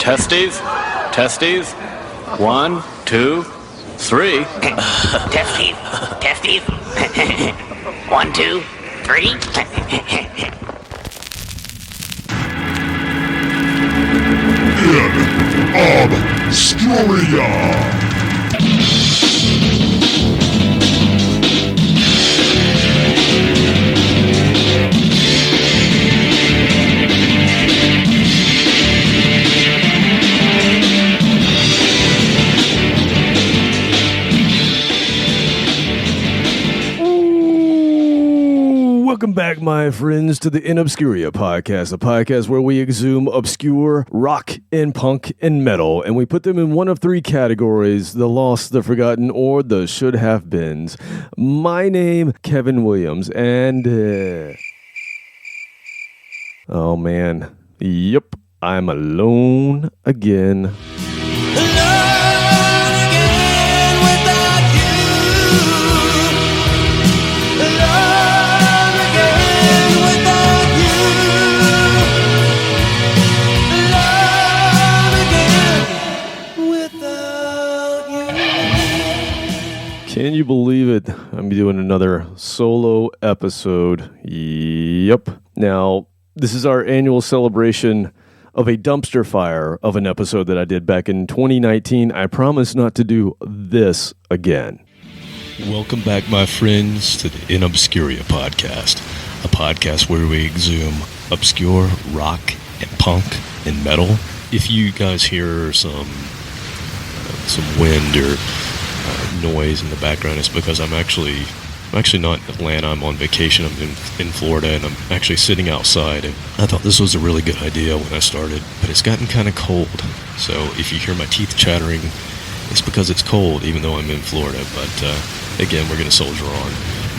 Testes? Testes? 1, 2, 3. Testes? Testes? 1, 2, 3. InObscuria. Welcome back, my friends, to the InObscuria podcast, a podcast where we exhume obscure rock and punk and metal, and we put them in one of three categories: the lost, the forgotten, or the should-have-beens. My name, Kevin Williams, and... oh, man. Yep, I'm alone again. Can you believe it? I'm doing another solo episode. Yep. Now, this is our annual celebration of a dumpster fire of an episode that I did back in 2019. I promise not to do this again. Welcome back, my friends, to the InObscuria podcast, a podcast where we exhume obscure rock and punk and metal. If you guys hear some wind or noise in the background, it's because I'm actually not in Atlanta. I'm on vacation. I'm in Florida, and I'm actually sitting outside. And I thought this was a really good idea when I started, but it's gotten kind of cold. So if you hear my teeth chattering, it's because it's cold, even though I'm in Florida. But again, we're going to soldier on,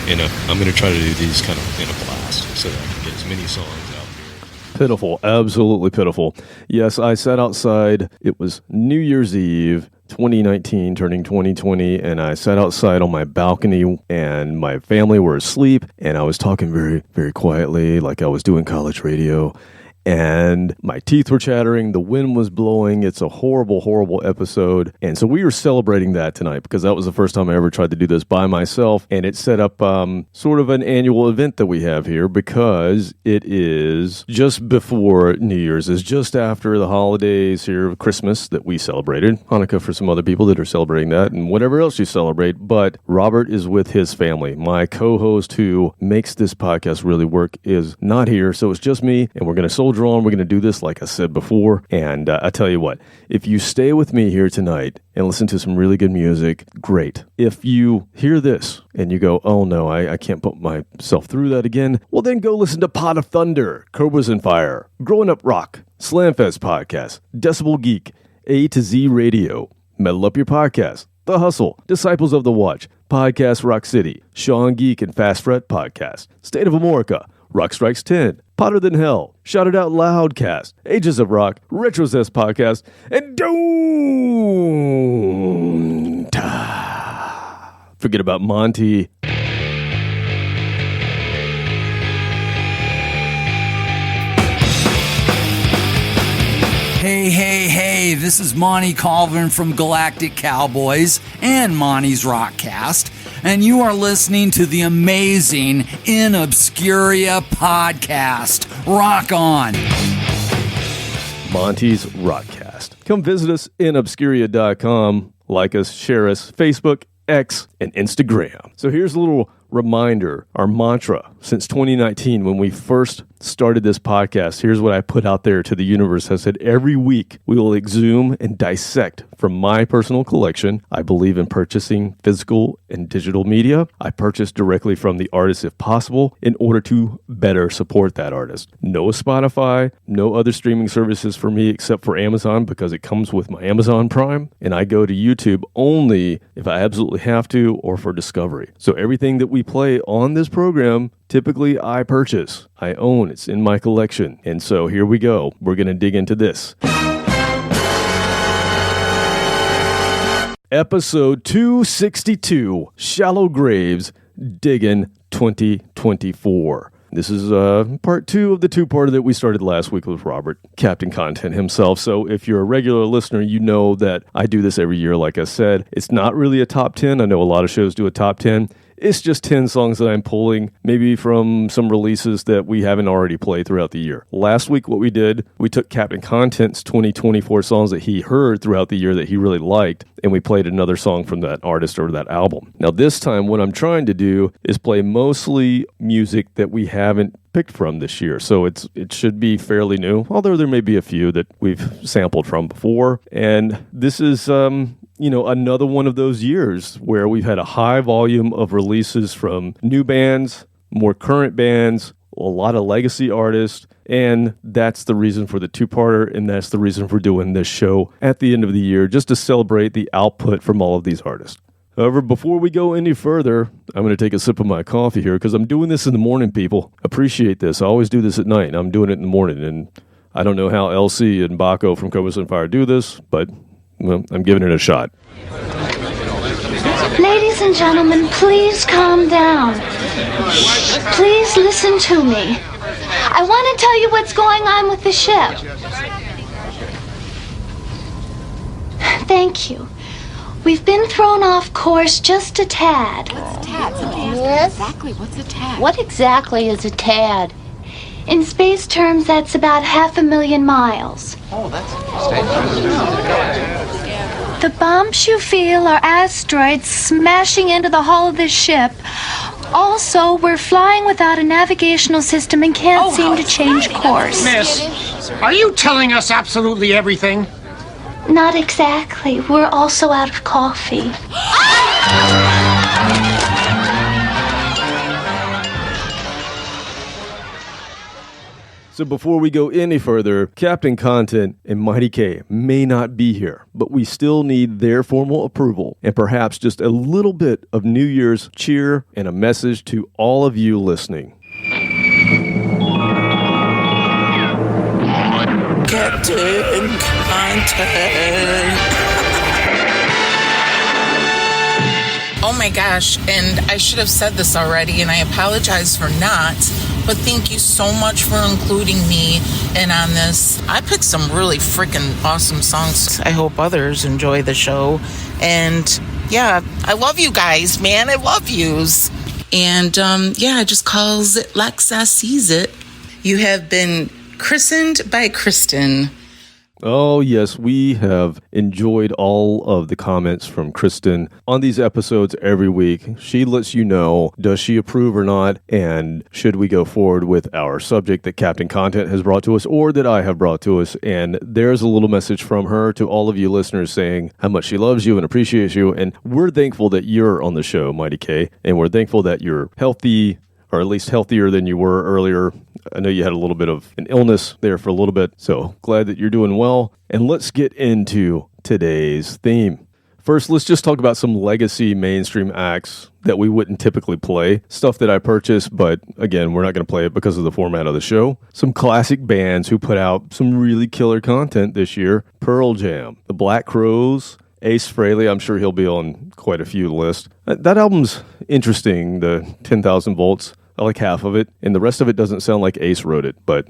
and I'm going to try to do these kind of in a blast so that I can get as many songs out here. Pitiful, absolutely pitiful. Yes, I sat outside. It was New Year's Eve, 2019 turning 2020, and I sat outside on my balcony, and my family were asleep, and I was talking very, very quietly like I was doing college radio, and my teeth were chattering, the wind was blowing. It's a horrible, horrible episode, and so we were celebrating that tonight because that was the first time I ever tried to do this by myself, and it set up sort of an annual event that we have here because it is just before New Year's. It's just after the holidays here, Christmas that we celebrated, Hanukkah for some other people that are celebrating that, and whatever else you celebrate, but Robert is with his family. My co-host who makes this podcast really work is not here, so it's just me, and we're going to soldier on. We're going to do this like I said before, and I tell you what, if you stay with me here tonight and listen to some really good music, great. If you hear this and you go, oh no, I can't put myself through that again, well then go listen to Pot of Thunder, Cobras and Fire, Growing Up Rock, Slamfest Podcast, Decibel Geek, A to Z Radio, Metal Up Your Podcast, The Hustle, Disciples of the Watch, Podcast Rock City, Sean Geek and Fast Fret Podcast, State of Amorica, Rock Strikes 10, Potter Than Hell, Shout It Out Loudcast, Ages of Rock, Retrocess Podcast, and don't forget about Monty. Hey, this is Monty Colvin from Galactic Cowboys and Monty's Rockcast, and you are listening to the amazing InObscuria podcast. Rock on! Monty's Rockcast. Come visit us, InObscuria.com. Like us, share us, Facebook, X, and Instagram. So here's a little reminder, our mantra since 2019 when we first started this podcast. Here's what I put out there to the universe. I said, every week we will exhume and dissect from my personal collection. I believe in purchasing physical and digital media. I purchase directly from the artist if possible in order to better support that artist. No Spotify, no other streaming services for me except for Amazon because it comes with my Amazon Prime, and I go to YouTube only if I absolutely have to or for discovery. So everything that we play on this program, typically I purchase. I own. It's in my collection. And so here we go. We're going to dig into this. Episode 262, Shallow Graves, Diggin 2024. This is part 2 of the two-parter that we started last week with Robert, Captain Content himself. So if you're a regular listener, you know that I do this every year, like I said. It's not really a top 10. I know a lot of shows do a top 10. It's just 10 songs that I'm pulling, maybe from some releases that we haven't already played throughout the year. Last week, what we did, we took Captain Content's 2024 songs that he heard throughout the year that he really liked, and we played another song from that artist or that album. Now, this time, what I'm trying to do is play mostly music that we haven't picked from this year. So it should be fairly new, although there may be a few that we've sampled from before. And this is another one of those years where we've had a high volume of releases from new bands, more current bands, a lot of legacy artists, and that's the reason for the two-parter, and that's the reason for doing this show at the end of the year, just to celebrate the output from all of these artists. However, before we go any further, I'm going to take a sip of my coffee here, because I'm doing this in the morning, people. Appreciate this. I always do this at night, and I'm doing it in the morning, and I don't know how LC and Baco from Cobus and Fire do this, but well, I'm giving it a shot. Ladies and gentlemen, please calm down. Please listen to me. I want to tell you what's going on with the ship. Thank you. We've been thrown off course just a tad. What's a tad? Somebody asked Yes? exactly what's a tad. What exactly is a tad? In space terms, that's about 500,000 miles. Oh, that's The bumps you feel are asteroids smashing into the hull of this ship. Also, we're flying without a navigational system and can't seem to change course. Miss, are you telling us absolutely everything? Not exactly. We're also out of coffee. So before we go any further, Captain Content and Mighty K may not be here, but we still need their formal approval and perhaps just a little bit of New Year's cheer and a message to all of you listening. Captain Content. Oh my gosh, and I should have said this already, and I apologize for not, but thank you so much for including me in on this. I picked some really freaking awesome songs. I hope others enjoy the show. And yeah, I love you guys, man. I love yous. And just calls it like I sees it. You have been christened by Kristen. Oh, yes, we have enjoyed all of the comments from Kristen on these episodes every week. She lets you know, does she approve or not, and should we go forward with our subject that Captain Content has brought to us or that I have brought to us. And there's a little message from her to all of you listeners saying how much she loves you and appreciates you. And we're thankful that you're on the show, Mighty K, and we're thankful that you're healthy, or at least healthier than you were earlier. I know you had a little bit of an illness there for a little bit, so glad that you're doing well. And let's get into today's theme. First, let's just talk about some legacy mainstream acts that we wouldn't typically play. Stuff that I purchased, but again, we're not going to play it because of the format of the show. Some classic bands who put out some really killer content this year. Pearl Jam, the Black Crowes, Ace Frehley, I'm sure he'll be on quite a few lists. That album's interesting, the 10,000 Volts. I like half of it, and the rest of it doesn't sound like Ace wrote it, but,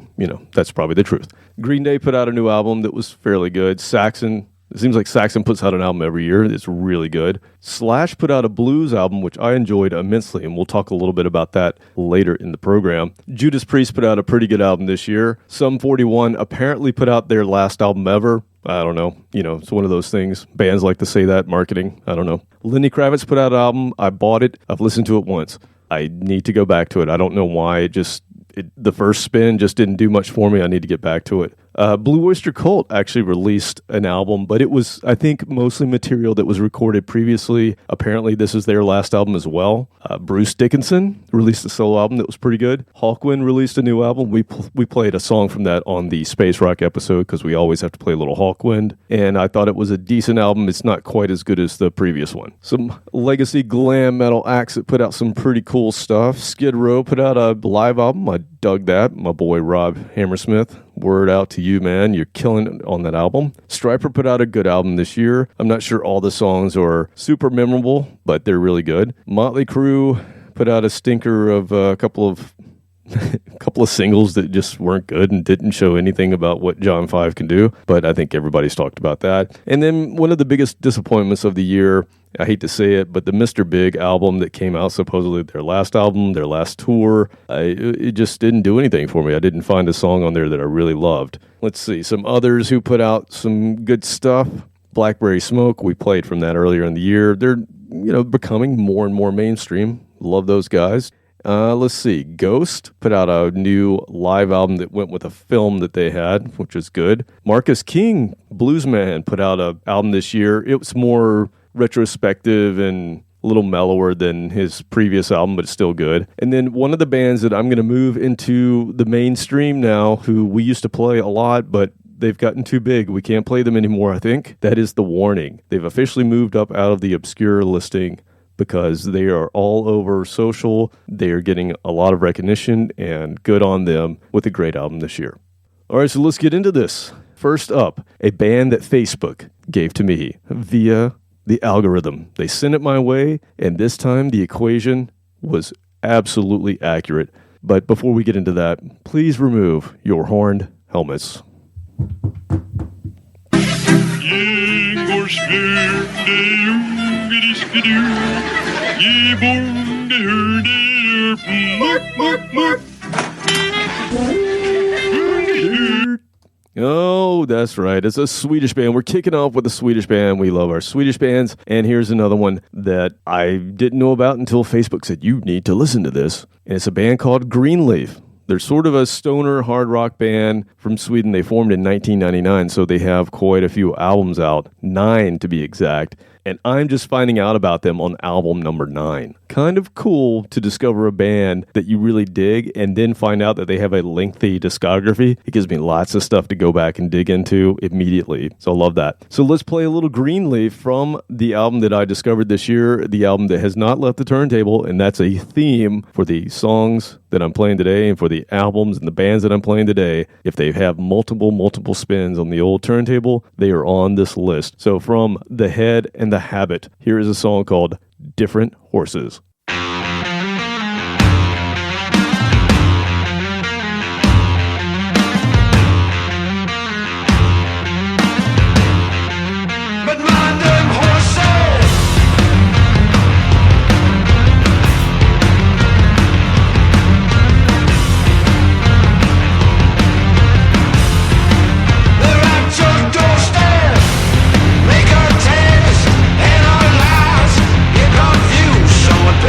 that's probably the truth. Green Day put out a new album that was fairly good. Saxon, it seems like Saxon puts out an album every year. It's really good. Slash put out a blues album, which I enjoyed immensely, and we'll talk a little bit about that later in the program. Judas Priest put out a pretty good album this year. Sum 41 apparently put out their last album ever. I don't know. It's one of those things. Bands like to say that, marketing. I don't know. Lenny Kravitz put out an album. I bought it. I've listened to it once. I need to go back to it. I don't know why. The first spin just didn't do much for me. I need to get back to it. Blue Oyster Cult actually released an album, but it was, I think, mostly material that was recorded previously. Apparently, this is their last album as well. Bruce Dickinson released a solo album that was pretty good. Hawkwind released a new album. We played a song from that on the Space Rock episode because we always have to play a little Hawkwind, and I thought it was a decent album. It's not quite as good as the previous one. Some legacy glam metal acts that put out some pretty cool stuff. Skid Row put out a live album. I dug that. My boy Rob Hammersmith. Word out to you, man. You're killing it on that album. Stryper put out a good album this year. I'm not sure all the songs are super memorable, but they're really good. Motley Crue put out a stinker of a couple of a couple of singles that just weren't good and didn't show anything about what John 5 can do, but I think everybody's talked about that. And then one of the biggest disappointments of the year, I hate to say it, but the Mr. Big album that came out, supposedly their last album, their last tour, it just didn't do anything for me. I didn't find a song on there that I really loved. Let's see, some others who put out some good stuff. Blackberry Smoke, we played from that earlier in the year. They're, becoming more and more mainstream. Love those guys. Let's see, Ghost put out a new live album that went with a film that they had, which is good. Marcus King, Bluesman, put out an album this year. It was more retrospective and a little mellower than his previous album, but it's still good. And then one of the bands that I'm going to move into the mainstream now, who we used to play a lot, but they've gotten too big. We can't play them anymore, I think. That is The Warning. They've officially moved up out of the Obscura listing because they are all over social. They are getting a lot of recognition, and good on them with a great album this year. All right, so let's get into this. First up, a band that Facebook gave to me via the algorithm. They sent it my way, and this time the equation was absolutely accurate. But before we get into that, please remove your horned helmets. Oh, that's right. It's a Swedish band. We're kicking off with a Swedish band. We love our Swedish bands. And here's another one that I didn't know about until Facebook said, you need to listen to this. And it's a band called Greenleaf. They're sort of a stoner hard rock band from Sweden. They formed in 1999, so they have quite a few albums out, 9 to be exact. And I'm just finding out about them on album number 9. Kind of cool to discover a band that you really dig and then find out that they have a lengthy discography. It gives me lots of stuff to go back and dig into immediately. So I love that. So let's play a little Greenleaf from the album that I discovered this year, the album that has not left the turntable, and that's a theme for the songs that I'm playing today and for the albums and the bands that I'm playing today. If they have multiple spins on the old turntable, they are on this list. So from The Head and The Habit, here is a song called Different Horses. Make our tails and our lives, you confuse someone.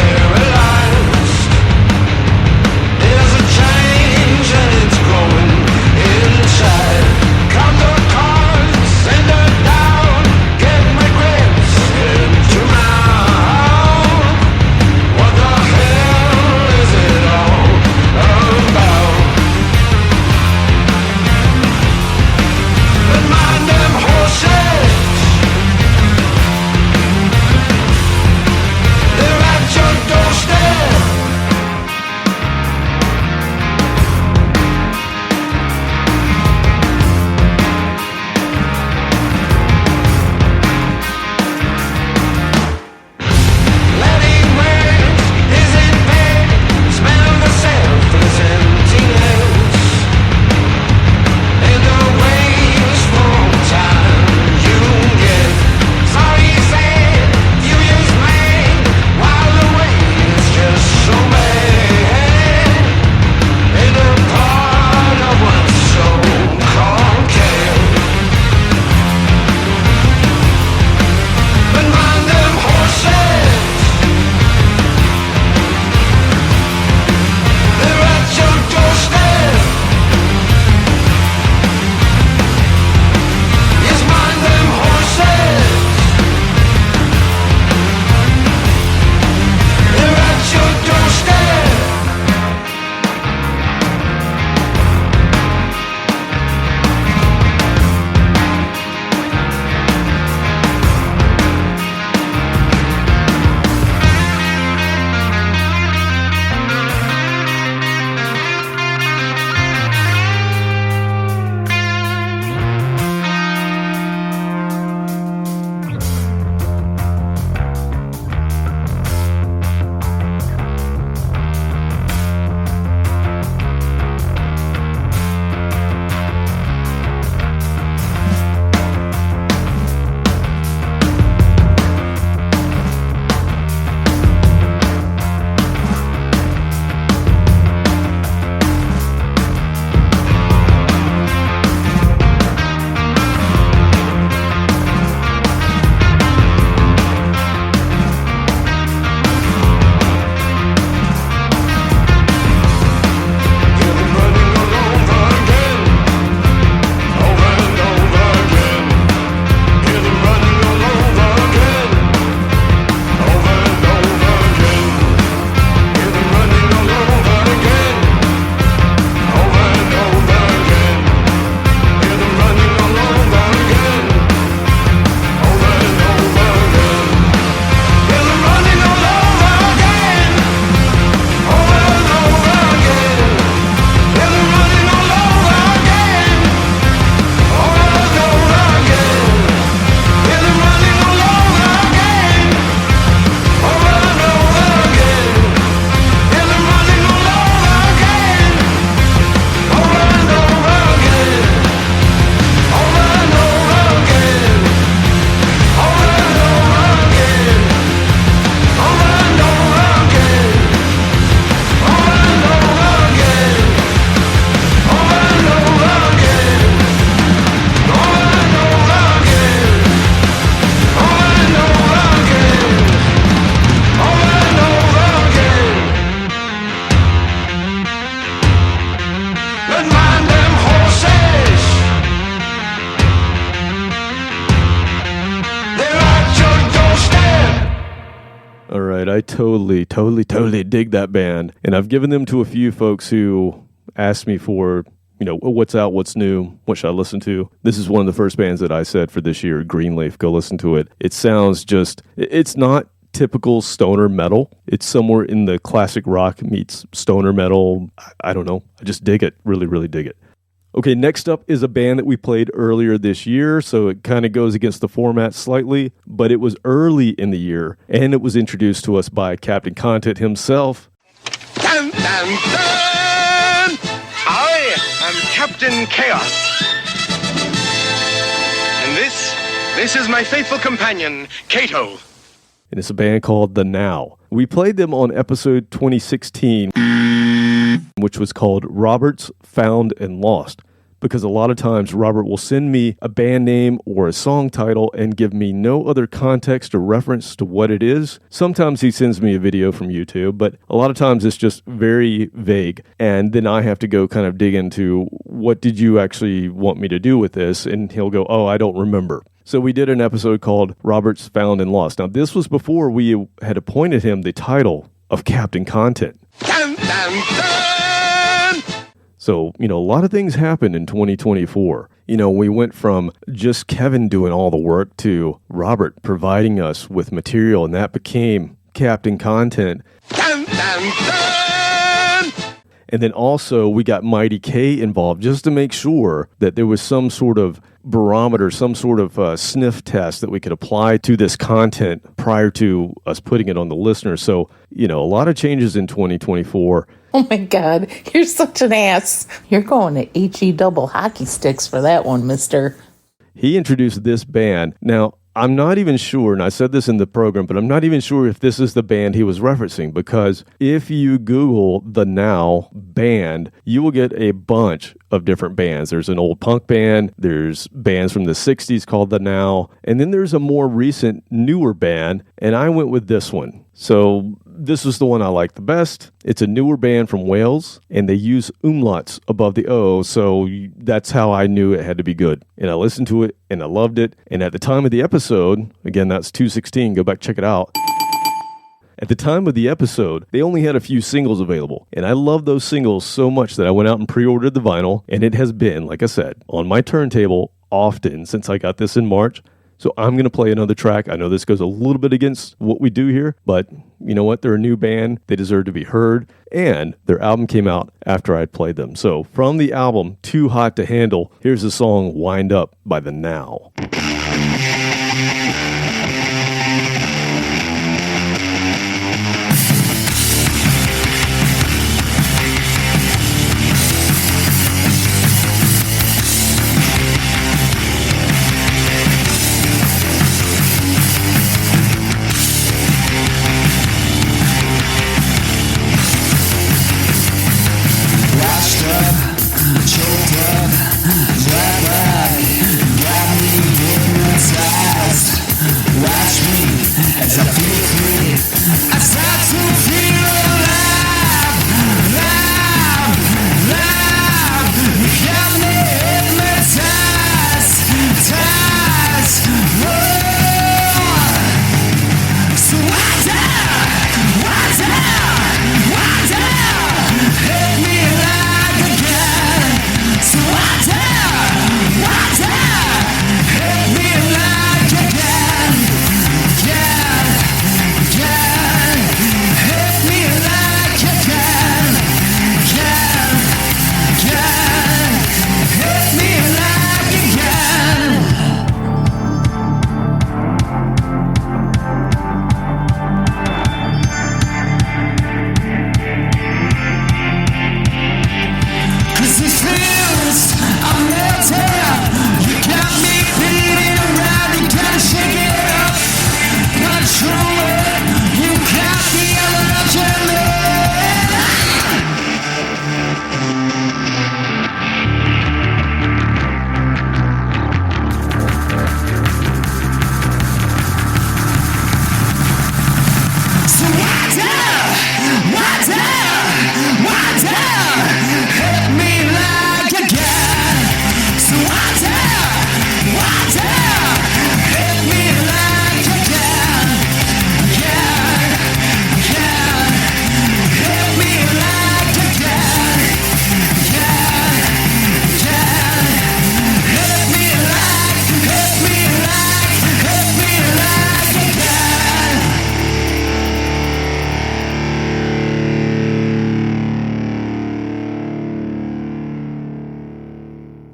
All right, I totally dig that band. And I've given them to a few folks who asked me for, what's out, what's new, what should I listen to? This is one of the first bands that I said for this year, Greenleaf, go listen to it. It sounds it's not typical stoner metal. It's somewhere in the classic rock meets stoner metal. I don't know. I just dig it. Really dig it. Okay, next up is a band that we played earlier this year, so it kind of goes against the format slightly, but it was early in the year, and it was introduced to us by Captain Content himself. Dun, dun, dun! I am Captain Chaos. And this is my faithful companion, Kato. And it's a band called The Now. We played them on episode 2016, which was called Robert's Found and Lost, because a lot of times Robert will send me a band name or a song title and give me no other context or reference to what it is. Sometimes he sends me a video from YouTube, but a lot of times it's just very vague. And then I have to go kind of dig into what did you actually want me to do with this? And he'll go, oh, I don't remember. So we did an episode called Robert's Found and Lost. Now, this was before we had appointed him the title of Captain Content. Dun, dun, dun! So, a lot of things happened in 2024. We went from just Kevin doing all the work to Robert providing us with material, and that became Captain Content. Dun, dun, dun! And then also we got Mighty K involved just to make sure that there was some sort of barometer, some sort of sniff test that we could apply to this content prior to us putting it on the listener. So, a lot of changes in 2024. Oh my God, you're such an ass. You're going to HE double hockey sticks for that one, mister. He introduced this band. Now, I'm not even sure, and I said this in the program, but I'm not even sure if this is the band he was referencing, because if you Google The Now band, you will get a bunch of different bands. There's an old punk band, there's bands from the 60s called The Now, and then there's a more recent, newer band, and I went with this one. So this was the one I liked the best. It's a newer band from Wales, and they use umlauts above the O, so that's how I knew it had to be good. And I listened to it, and I loved it. And at the time of the episode, again, that's 216, go back, check it out. At the time of the episode, they only had a few singles available, and I love those singles so much that I went out and pre-ordered the vinyl, and it has been, like I said, on my turntable often since I got this in March. So I'm going to play another track. I know this goes a little bit against what we do here, but you know what? They're a new band. They deserve to be heard, and their album came out after I'd played them. So from the album, Too Hot to Handle, here's the song Wind Up by The Now. Choked up, black eye, got me inside.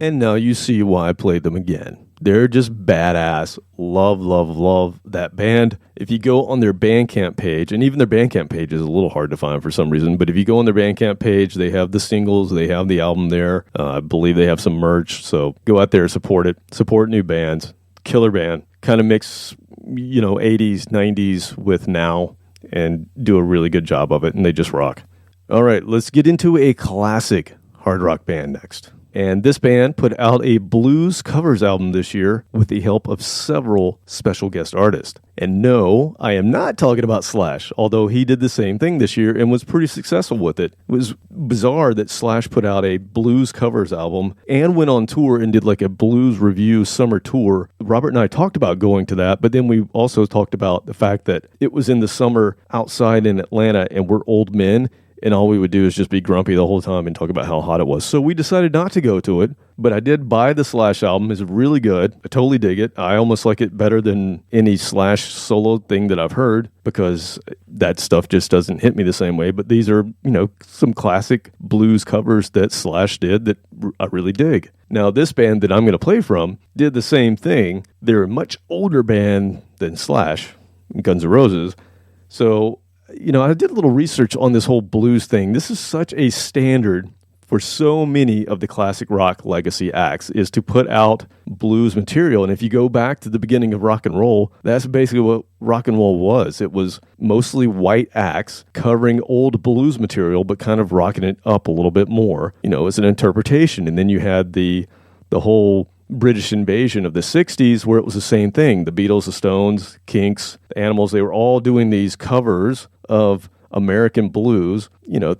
And now you see why I played them again. They're just badass. Love, love, love that band. If you go on their Bandcamp page, and even their Bandcamp page is a little hard to find for some reason, but if you go on their Bandcamp page, they have the singles, they have the album there. I believe they have some merch, so go out there, support it. Support new bands. Killer band. Kind of mix, 80s, 90s with now, and do a really good job of it, and they just rock. All right, let's get into a classic hard rock band next. And this band put out a blues covers album this year with the help of several special guest artists. And no, I am not talking about Slash, although he did the same thing this year and was pretty successful with it. It was bizarre that Slash put out a blues covers album and went on tour and did like a blues review summer tour. Robert and I talked about going to that, but then we also talked about the fact that it was in the summer outside in Atlanta and we're old men. And all we would do is just be grumpy the whole time and talk about how hot it was. So we decided not to go to it. But I did buy the Slash album. It's really good. I totally dig it. I almost like it better than any Slash solo thing that I've heard because that stuff just doesn't hit me the same way. But these are, some classic blues covers that Slash did that I really dig. Now, this band that I'm going to play from did the same thing. They're a much older band than Slash, Guns N' Roses. So I did a little research on this whole blues thing. This is such a standard for so many of the classic rock legacy acts is to put out blues material. And if you go back to the beginning of rock and roll, that's basically what rock and roll was. It was mostly white acts covering old blues material, but kind of rocking it up a little bit more, as an interpretation. And then you had the whole British invasion of the 60s where it was the same thing. The Beatles, the Stones, Kinks, the Animals, they were all doing these covers of American blues,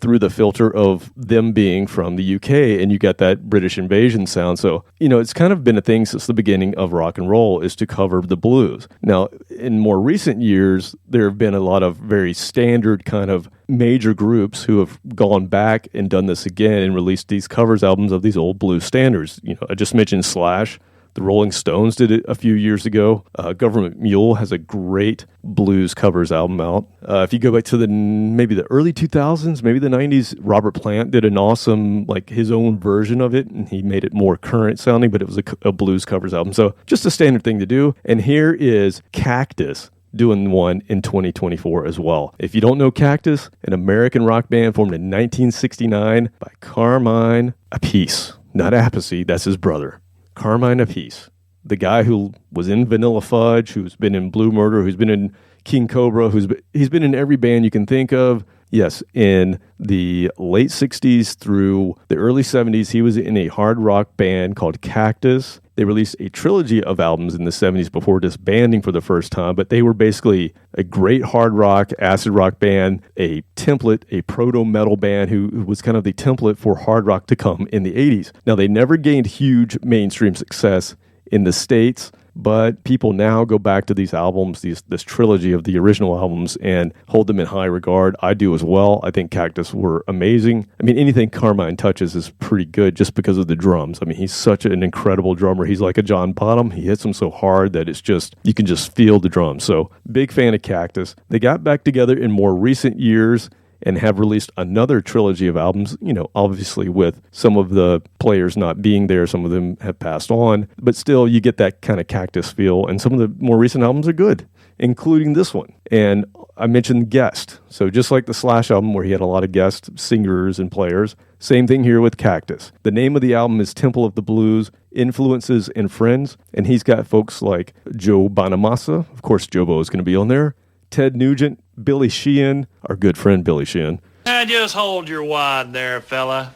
through the filter of them being from the UK, and you got that British invasion sound. So, it's kind of been a thing since the beginning of rock and roll is to cover the blues. Now, in more recent years, there have been a lot of very standard kind of major groups who have gone back and done this again and released these covers albums of these old blues standards. I just mentioned Slash. The Rolling Stones did it a few years ago. Government Mule has a great blues covers album out. If you go back to maybe the early 2000s, maybe the 90s, Robert Plant did an awesome, his own version of it, and he made it more current sounding, but it was a blues covers album. So just a standard thing to do. And here is Cactus doing one in 2024 as well. If you don't know Cactus, an American rock band formed in 1969 by Carmine Appice. Not Appice, that's his brother. Carmine Appice, the guy who was in Vanilla Fudge, who's been in Blue Murder, who's been in King Cobra, he's been in every band you can think of. Yes, in the late 60s through the early 70s, he was in a hard rock band called Cactus. They released a trilogy of albums in the 70s before disbanding for the first time, but they were basically a great hard rock, acid rock band, a template, a proto-metal band who was kind of the template for hard rock to come in the 80s. Now, they never gained huge mainstream success in the States, but people now go back to these albums, this trilogy of the original albums, and hold them in high regard. I do as well. I think Cactus were amazing. I mean, anything Carmine touches is pretty good just because of the drums. I mean, he's such an incredible drummer. He's like a John Bonham. He hits them so hard that it's just, you can just feel the drums. So, big fan of Cactus. They got back together in more recent years and have released another trilogy of albums, obviously with some of the players not being there, some of them have passed on, but still you get that kind of Cactus feel, and some of the more recent albums are good, including this one. And I mentioned guest, so just like the Slash album where he had a lot of guest singers and players, same thing here with Cactus. The name of the album is Temple of the Blues, Influences and Friends, and he's got folks like Joe Bonamassa, of course Jobo is going to be on there, Ted Nugent, Billy Sheehan, our good friend Billy Sheehan. Just hold your wad there, fella.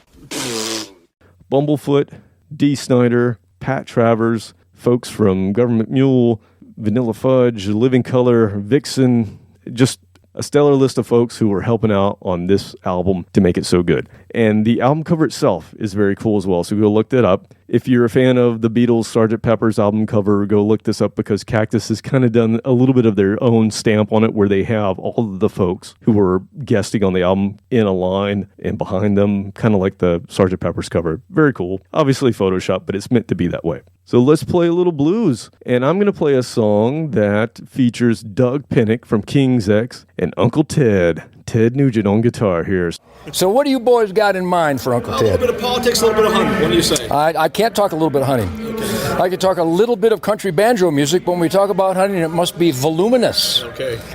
Bumblefoot, Dee Snider, Pat Travers, folks from Government Mule, Vanilla Fudge, Living Color, Vixen, just a stellar list of folks who were helping out on this album to make it so good. And the album cover itself is very cool as well, so go look that up. If you're a fan of the Beatles' Sgt. Pepper's album cover, go look this up because Cactus has kind of done a little bit of their own stamp on it where they have all of the folks who were guesting on the album in a line and behind them, kind of like the Sgt. Pepper's cover. Very cool. Obviously Photoshop, but it's meant to be that way. So let's play a little blues, and I'm going to play a song that features Doug Pinnick from King's X and Uncle Ted. Ted Nugent on guitar here. So what do you boys got in mind for Uncle Ted? A little bit of politics, a little bit of hunting. What do you say? I can't talk a little bit of hunting. Okay. I can talk a little bit of country banjo music, but when we talk about hunting, it must be voluminous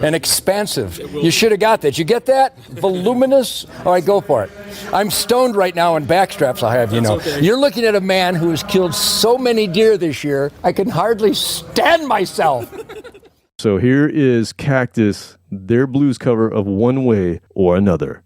and expansive. You should have got that. You get that? Voluminous? All right, go for it. I'm stoned right now in backstraps, I have, you know. Okay. You're looking at a man who has killed so many deer this year, I can hardly stand myself. So here is Cactus, their blues cover of One Way or Another.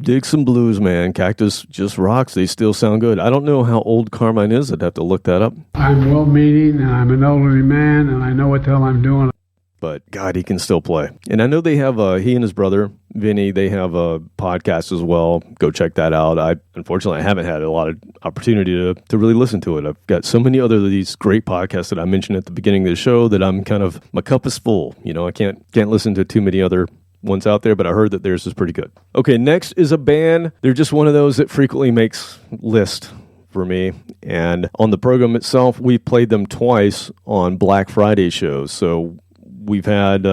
dig some blues, man. Cactus just rocks. They still sound good. I don't know how old Carmine is. I'd have to look that up. I'm well-meaning, and I'm an elderly man, and I know what the hell I'm doing. But God, he can still play. And I know they have, he and his brother, Vinny, they have a podcast as well. Go check that out. Unfortunately, I haven't had a lot of opportunity to really listen to it. I've got so many other of these great podcasts that I mentioned at the beginning of the show that I'm kind of, my cup is full. You know, I can't listen to too many other ones out there, but I heard that theirs is pretty good. Okay, next is a band. They're just one of those that frequently makes lists for me. And on the program itself, we played them twice on Black Friday shows. So we've had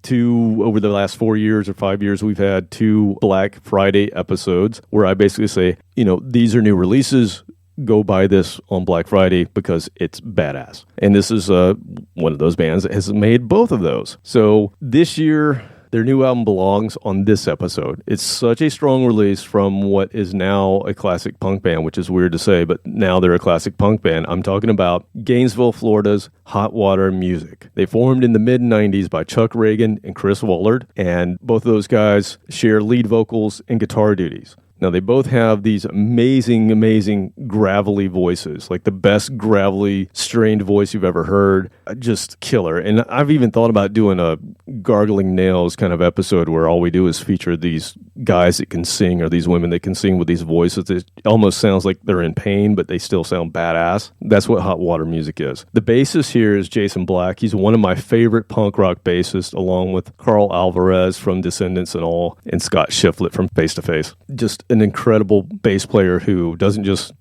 two, over the last 4 years or 5 years, we've had 2 Black Friday episodes where I basically say, you know, these are new releases. Go buy this on Black Friday because it's badass. And this is one of those bands that has made both of those. So this year, their new album belongs on this episode. It's such a strong release from what is now a classic punk band, which is weird to say, but now they're a classic punk band. I'm talking about Gainesville, Florida's Hot Water Music. They formed in the mid-90s by Chuck Reagan and Chris Wallard, and both of those guys share lead vocals and guitar duties. Now, they both have these amazing gravelly voices, like the best gravelly strained voice you've ever heard. Just killer. And I've even thought about doing a Gargling Nails kind of episode where all we do is feature these guys that can sing or these women that can sing with these voices. It almost sounds like they're in pain, but they still sound badass. That's what Hot Water Music is. The bassist here is Jason Black. He's one of my favorite punk rock bassists, along with Carl Alvarez from Descendants and all, and Scott Shiflett from Face to Face. Just an incredible bass player who doesn't just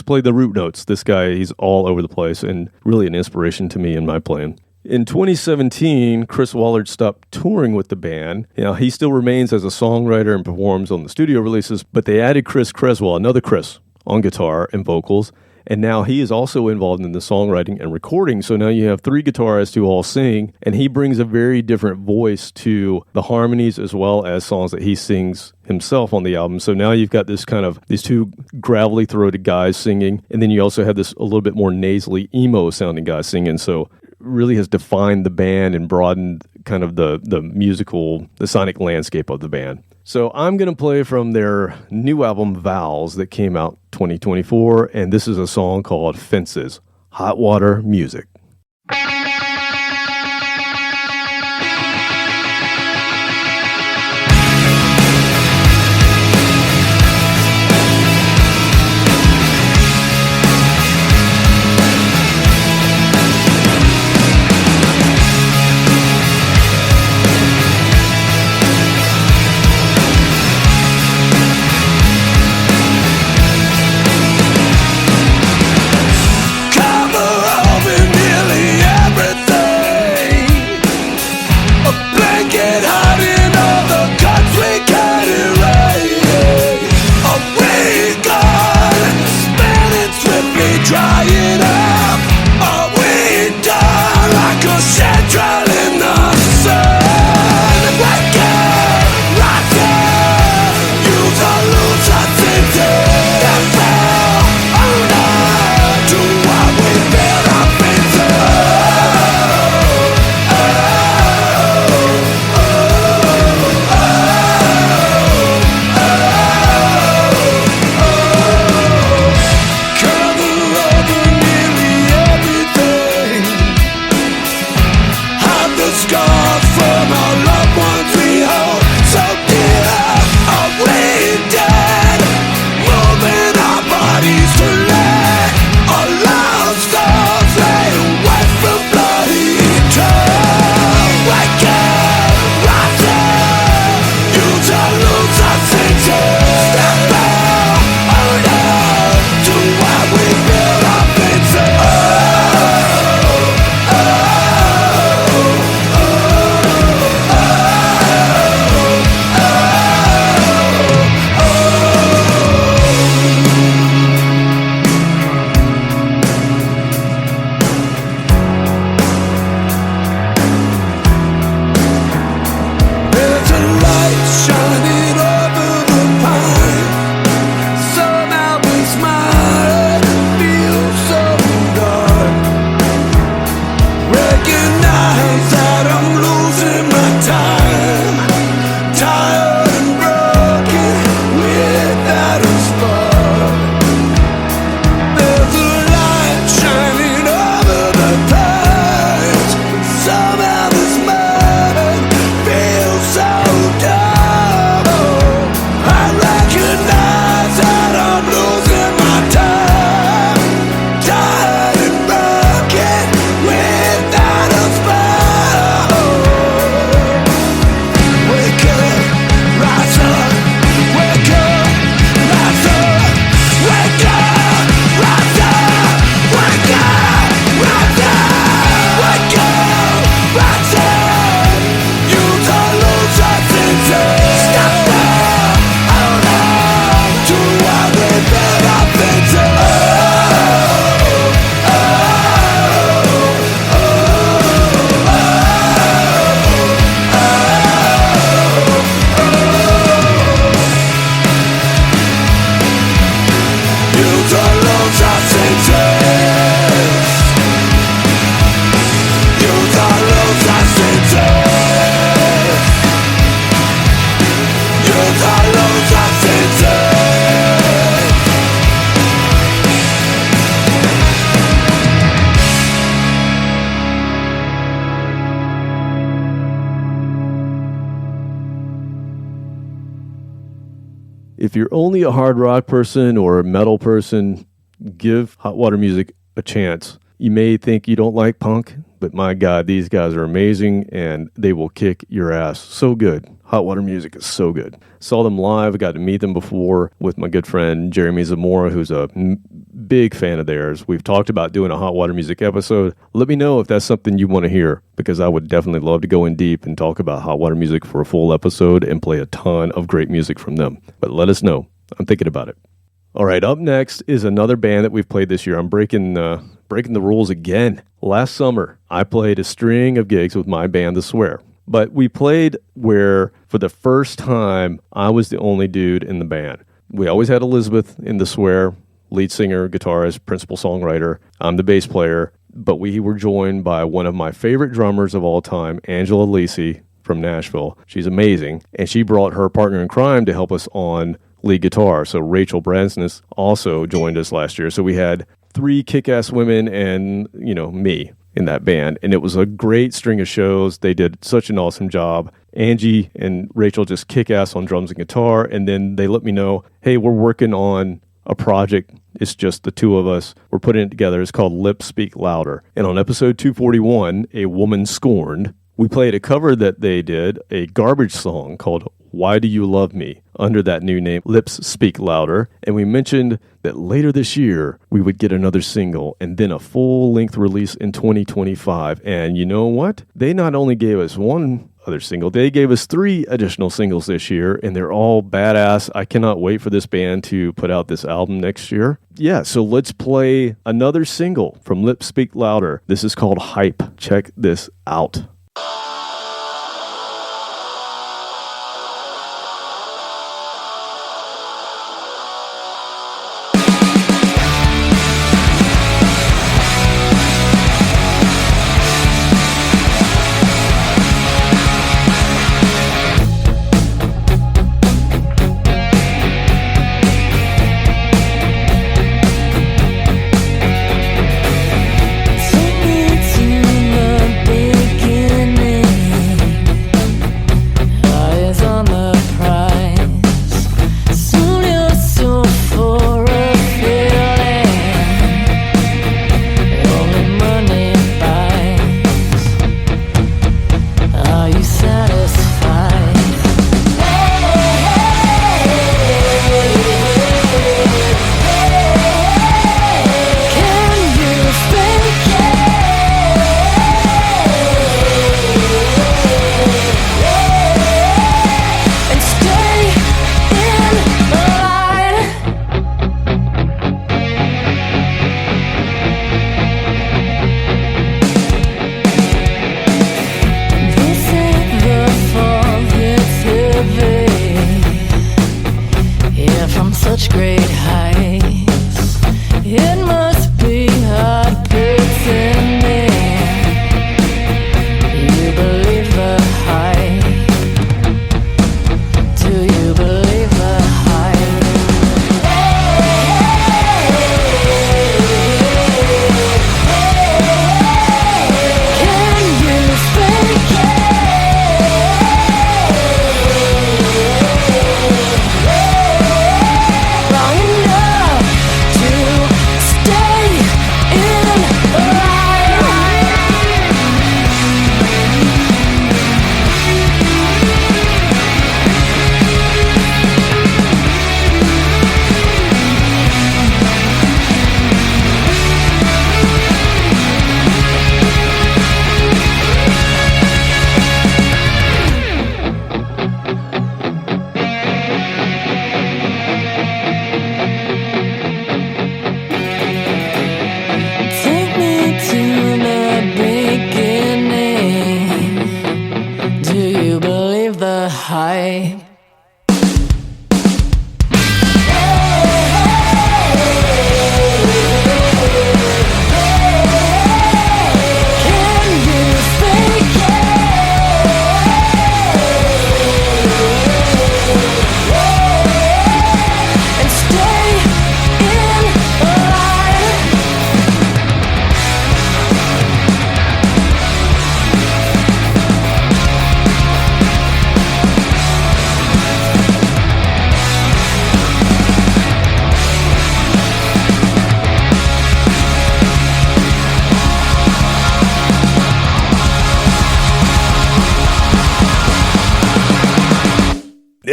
play the root notes. This guy, he's all over the place and really an inspiration to me in my playing. In 2017, Chris Wallard stopped touring with the band. You know, he still remains as a songwriter and performs on the studio releases, but they added Chris Creswell, another Chris, on guitar and vocals. And now he is also involved in the songwriting and recording. So now you have 3 guitarists who all sing, and he brings a very different voice to the harmonies as well as songs that he sings himself on the album. So now you've got this kind of, these 2 gravelly throated guys singing, and then you also have this a little bit more nasally emo sounding guys singing. So really has defined the band and broadened kind of the sonic landscape of the band. So I'm going to play from their new album, Vowels, that came out 2024, and this is a song called Fences, Hot Water Music. Cover up in If you're only a hard rock person or a metal person, give Hot Water Music a chance. You may think you don't like punk, but my God, these guys are amazing and they will kick your ass. So good. Hot Water Music is so good. Saw them live. I got to meet them before with my good friend Jeremy Zamora, who's a big fan of theirs. We've talked about doing a Hot Water Music episode. Let me know if that's something you want to hear, because I would definitely love to go in deep and talk about Hot Water Music for a full episode and play a ton of great music from them. But let us know. I'm thinking about it. All right, up next is another band that we've played this year. I'm breaking the rules again. Last summer, I played a string of gigs with my band, The Swear. But we played where, for the first time, I was the only dude in the band. We always had Elizabeth in The Swear, lead singer, guitarist, principal songwriter. I'm the bass player. But we were joined by one of my favorite drummers of all time, Angela Lacey from Nashville. She's amazing. And she brought her partner in crime to help us on lead guitar. So Rachel Bransness also joined us last year. So we had 3 kick-ass women and, me in that band. And it was a great string of shows. They did such an awesome job. Angie and Rachel just kick ass on drums and guitar. And then they let me know, hey, we're working on a project. It's just the 2 of us. We're putting it together. It's called Lips Speak Louder. And on episode 241, A Woman Scorned, we played a cover that they did, a Garbage song called Why Do You Love Me, under that new name, Lips Speak Louder. And we mentioned that later this year, we would get another single and then a full-length release in 2025. And you know what? They not only gave us one other single, they gave us 3 additional singles this year, and they're all badass. I cannot wait for this band to put out this album next year. Yeah, so let's play another single from Lips Speak Louder. This is called Hype. Check this out. Begin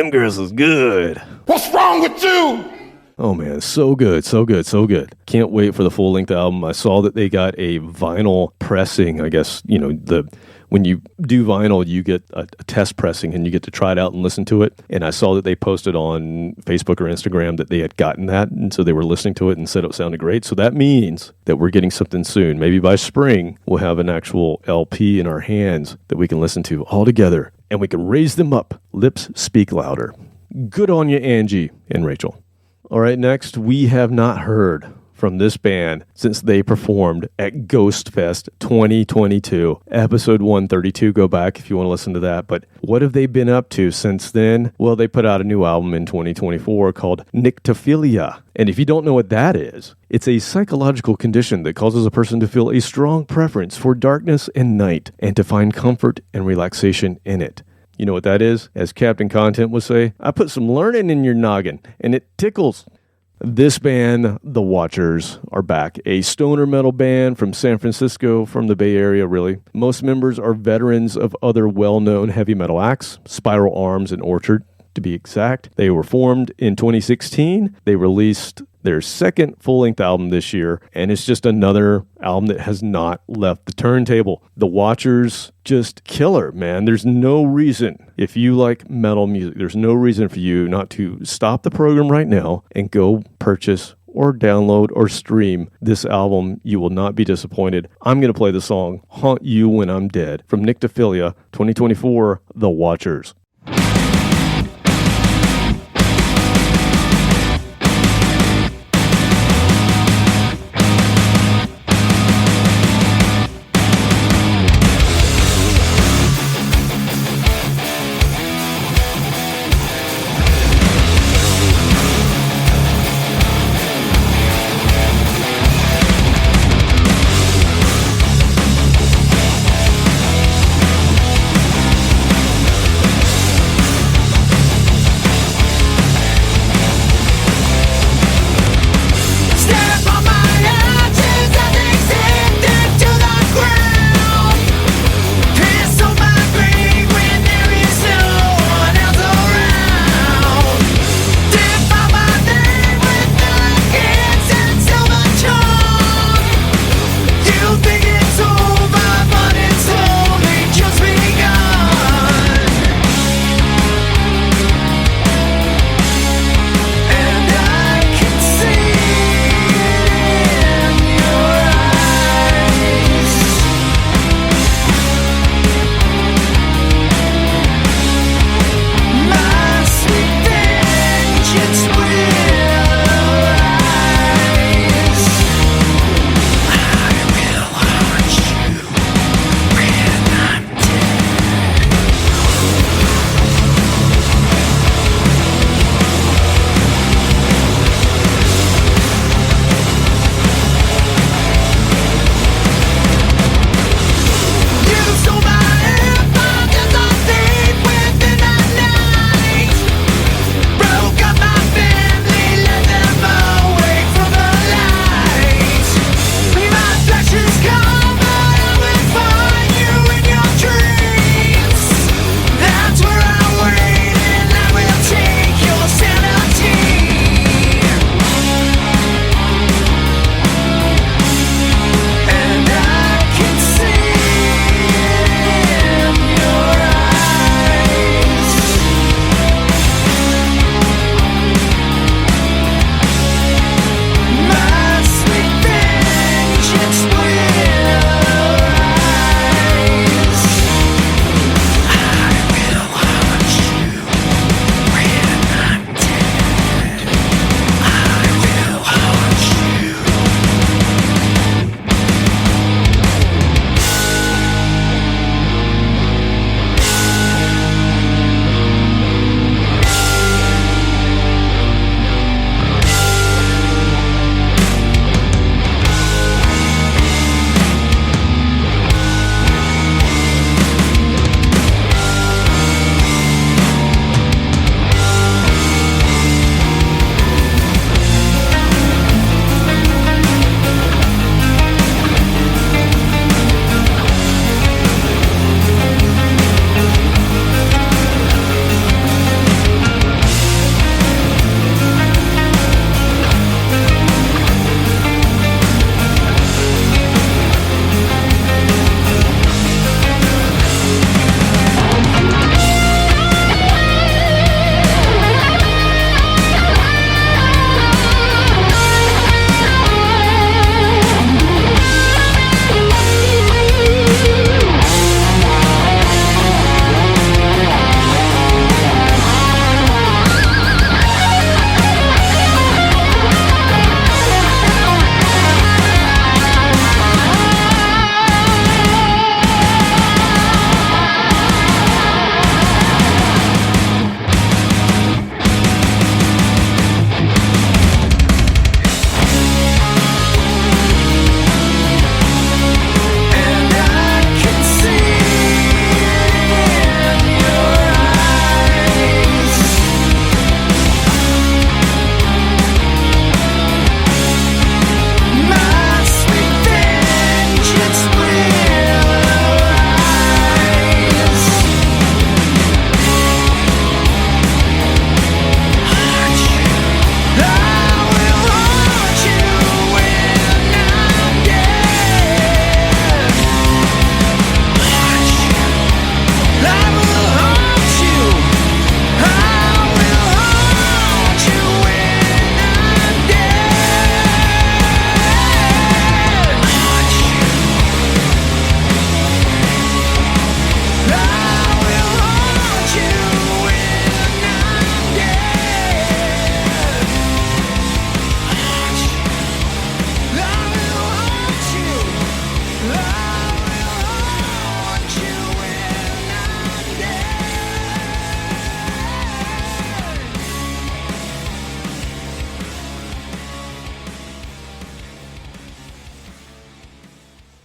Them girls is good. What's wrong with you? Oh man, so good, so good, so good. Can't wait for the full-length album. I saw that they got a vinyl pressing. I guess, when you do vinyl, you get a test pressing and you get to try it out and listen to it. And I saw that they posted on Facebook or Instagram that they had gotten that. And so they were listening to it and said it sounded great. So that means that we're getting something soon. Maybe by spring, we'll have an actual LP in our hands that we can listen to all together. And we can raise them up. Lips speak louder. Good on you, Angie and Rachel. All right, next, we have not heard from this band since they performed at Ghost Fest 2022. Episode 132, go back if you want to listen to that. But what have they been up to since then? Well, they put out a new album in 2024 called Nyctophilia. And if you don't know what that is, it's a psychological condition that causes a person to feel a strong preference for darkness and night and to find comfort and relaxation in it. You know what that is? As Captain Content would say, I put some learning in your noggin, and it tickles. This band, The Watchers, are back. A stoner metal band from San Francisco, from the Bay Area, really. Most members are veterans of other well-known heavy metal acts, Spiral Arms and Orchard, to be exact. They were formed in 2016. They released their second full-length album this year, and it's just another album that has not left the turntable. The Watchers, just killer, man. There's no reason, if you like metal music, there's no reason for you not to stop the program right now and go purchase or download or stream this album. You will not be disappointed. I'm going to play the song Haunt You When I'm Dead from Nyctophilia 2024, The Watchers.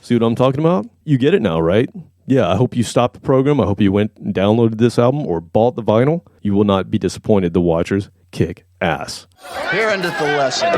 See what I'm talking about? You get it now, right? Yeah, I hope you stopped the program. I hope you went and downloaded this album or bought the vinyl. You will not be disappointed. The Watchers kick ass. Here endeth the lesson.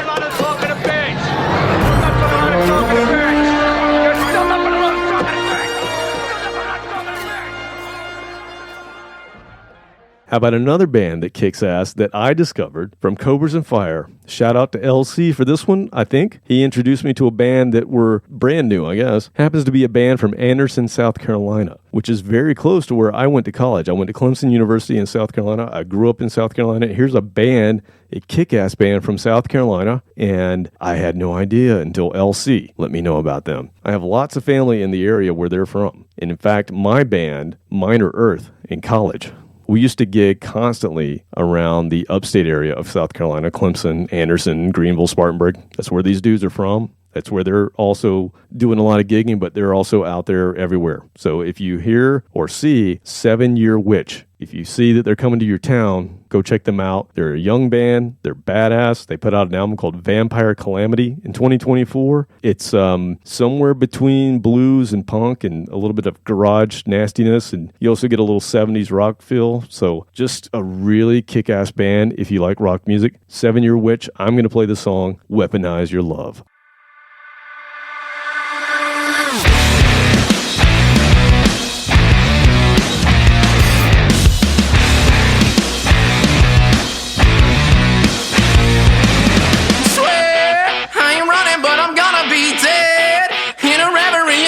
How about another band that kicks ass that I discovered from Cobras and Fire? Shout out to LC for this one, I think. He introduced me to a band that were brand new, I guess. Happens to be a band from Anderson, South Carolina, which is very close to where I went to college. I went to Clemson University in South Carolina. I grew up in South Carolina. Here's a band, a kick-ass band from South Carolina, and I had no idea until LC let me know about them. I have lots of family in the area where they're from. And in fact, my band, Minor Earth, in college, we used to gig constantly around the upstate area of South Carolina, Clemson, Anderson, Greenville, Spartanburg. That's where these dudes are from. That's where they're also doing a lot of gigging, but they're also out there everywhere. So if you hear or see 7 Year Witch, if you see that they're coming to your town, go check them out. They're a young band. They're badass. They put out an album called Vampire Calamity in 2024. It's somewhere between blues and punk and a little bit of garage nastiness. And you also get a little 70s rock feel. So just a really kick-ass band if you like rock music. 7 Year Witch. I'm going to play the song Weaponize Your Love.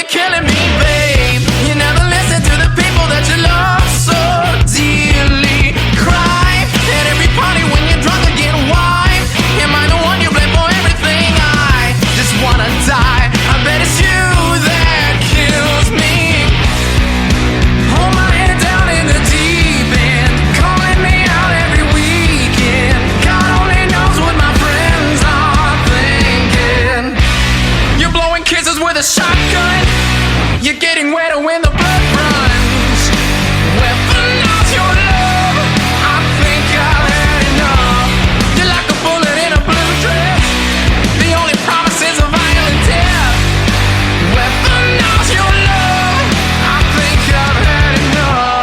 Killing me, babe. You never listen to the people that you love so dearly. Cry at every party when you're drunk again. Why am I the one you blame for everything? I just wanna die. I bet it's you that kills me. Hold my head down in the deep end, calling me out every weekend. God only knows what my friends are thinking. You're blowing kisses with a shotgun. You're getting wetter when the blood runs. Weaponize your love. I think I've had enough. You're like a bullet in a blue dress. The only promise is a violent death. Weaponize your love. I think I've had enough.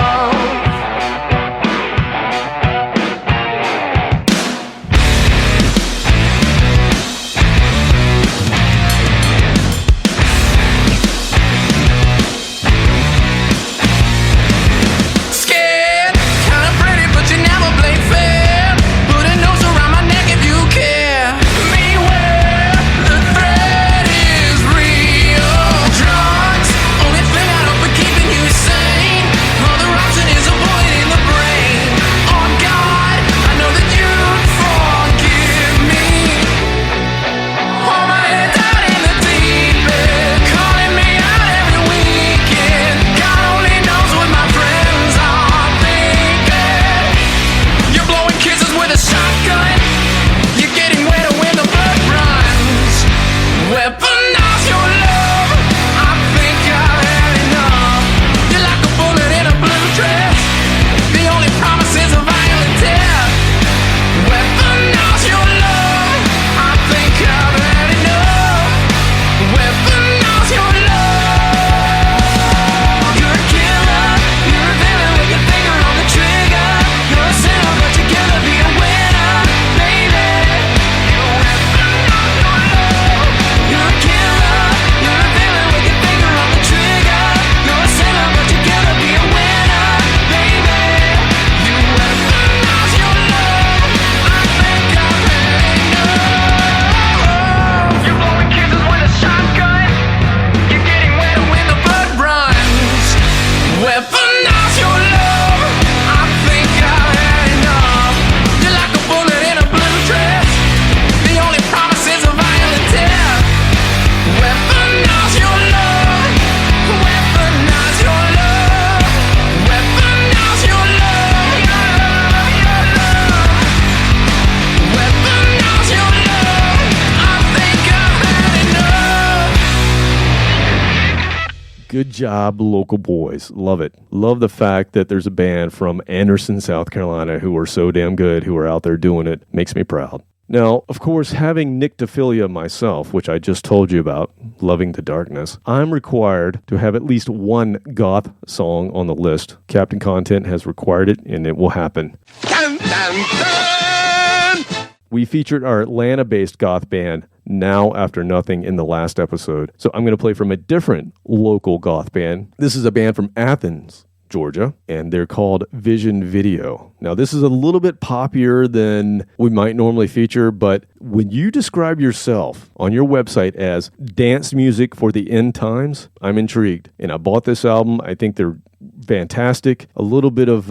Good job, local boys. Love it. Love the fact that there's a band from Anderson, South Carolina who are so damn good, who are out there doing it. Makes me proud. Now, of course, having nyctophilia myself, which I just told you about, loving the darkness, I'm required to have at least one goth song on the list. Captain Content has required it, and it will happen. Dun, dun, dun! We featured our Atlanta-based goth band, Now After Nothing, in the last episode. So I'm going to play from a different local goth band. This is a band from Athens, Georgia, and they're called Vision Video. Now, this is a little bit poppier than we might normally feature, but when you describe yourself on your website as dance music for the end times, I'm intrigued. And I bought this album. I think they're fantastic. A little bit of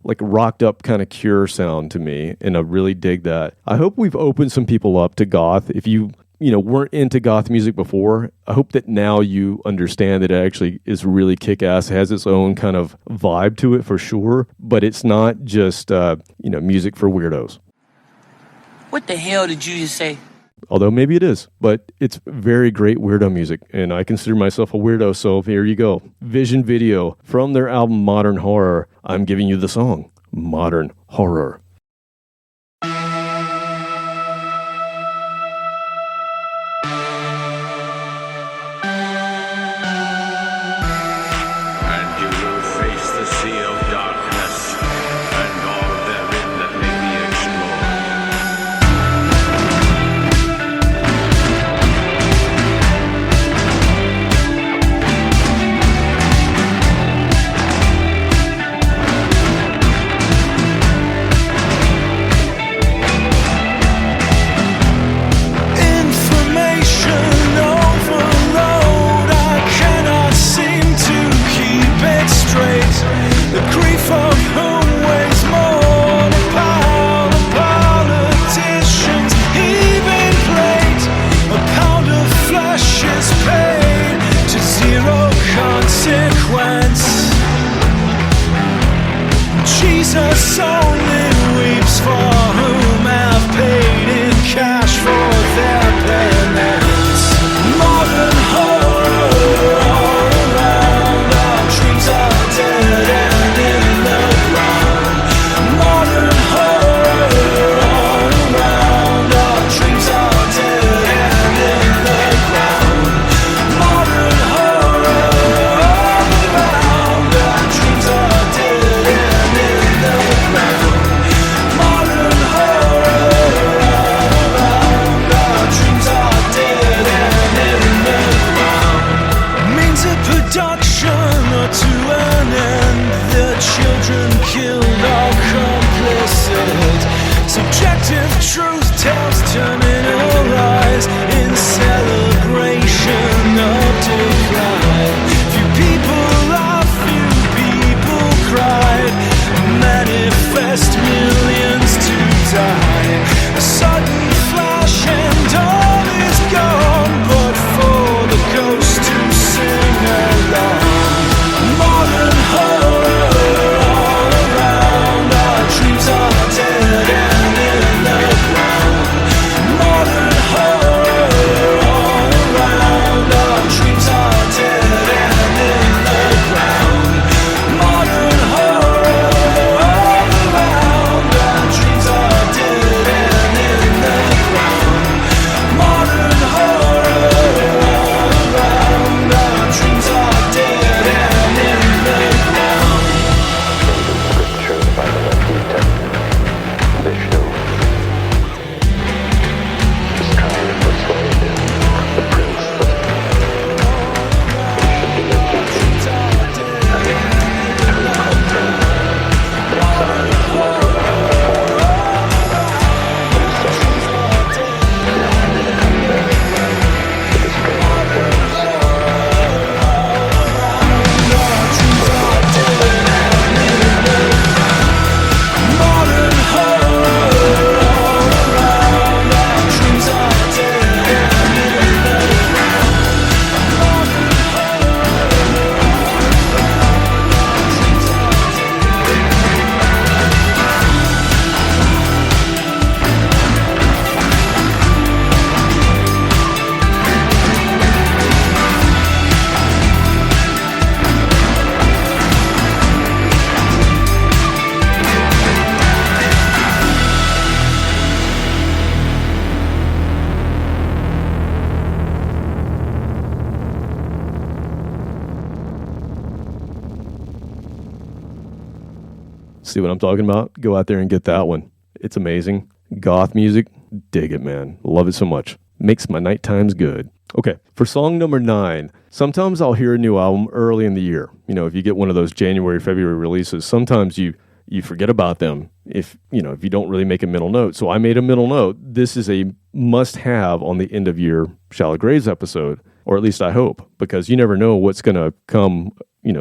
like rocked up kind of Cure sound to me, and I really dig that. I hope we've opened some people up to goth. If you weren't into goth music before, I hope that now you understand that it actually is really kick-ass, has its own kind of vibe to it for sure, but it's not just, music for weirdos. What the hell did you just say? Although maybe it is, but it's very great weirdo music, and I consider myself a weirdo, so here you go. Vision Video, from their album Modern Horror, I'm giving you the song, Modern Horror. See what I'm talking about? Go out there and get that one. It's amazing. Goth music, dig it, man. Love it so much. Makes my night times good. Okay, for song number 9, sometimes I'll hear a new album early in the year. You know, if you get one of those January, February releases, sometimes you forget about them if you don't really make a mental note. So I made a mental note. This is a must-have on the end of year Shallow Graves episode, or at least I hope, because you never know what's going to come,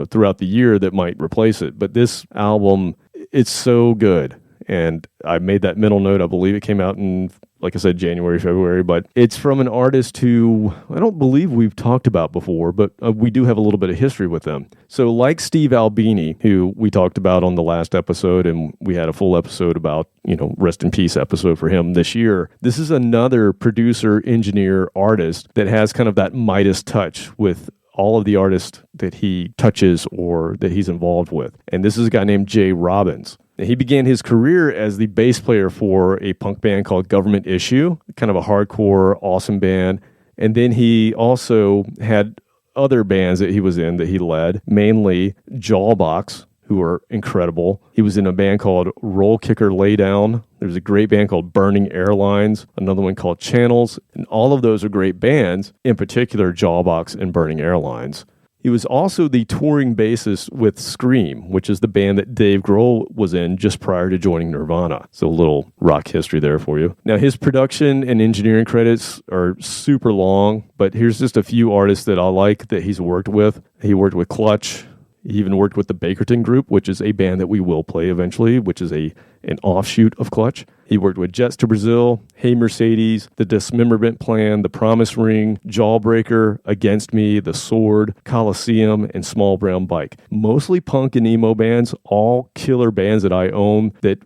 throughout the year that might replace it. But this album, it's so good. And I made that mental note. I believe it came out in, like I said, January, February. But it's from an artist who I don't believe we've talked about before, but we do have a little bit of history with them. So like Steve Albini, who we talked about on the last episode, and we had a full episode about, rest in peace episode for him this year. This is another producer, engineer, artist that has kind of that Midas touch with all of the artists that he touches or that he's involved with. And this is a guy named Jay Robbins. He began his career as the bass player for a punk band called Government Issue, kind of a hardcore, awesome band. And then he also had other bands that he was in that he led, mainly Jawbox, who are incredible. He was in a band called Roll Kicker Laydown. There's a great band called Burning Airlines, another one called Channels, and all of those are great bands, in particular Jawbox and Burning Airlines. He was also the touring bassist with Scream, which is the band that Dave Grohl was in just prior to joining Nirvana. So a little rock history there for you. Now, his production and engineering credits are super long, but here's just a few artists that I like that he's worked with. He worked with Clutch. He even worked with the Bakerton Group, which is a band that we will play eventually, which is an offshoot of Clutch. He worked with Jets to Brazil, Hey Mercedes, The Dismemberment Plan, The Promise Ring, Jawbreaker, Against Me, The Sword, Coliseum, and Small Brown Bike. Mostly punk and emo bands, all killer bands that I own that,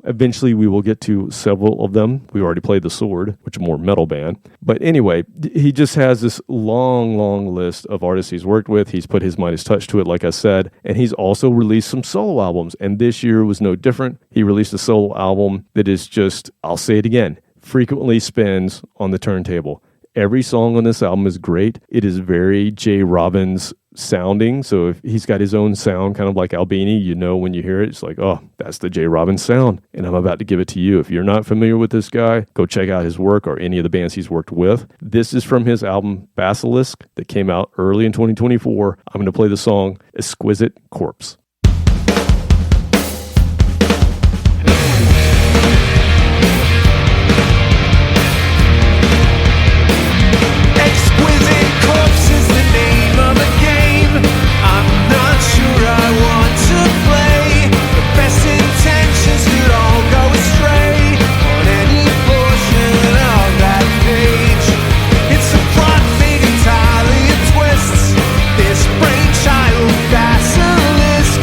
eventually we will get to several of them. We already played The Sword, which is a more metal band. But anyway, he just has this long, long list of artists he's worked with. He's put his Midas touch to it, like I said, and he's also released some solo albums. And this year was no different. He released a solo album that is just, I'll say it again, frequently spins on the turntable. Every song on this album is great. It is very Jay Robbins sounding. So if he's got his own sound, kind of like Albini, when you hear it, it's like, oh, that's the Jay Robbins sound. And I'm about to give it to you. If you're not familiar with this guy, go check out his work or any of the bands he's worked with. This is from his album Basilisk that came out early in 2024. I'm going to play the song Exquisite Corpse. Brainchild basilisk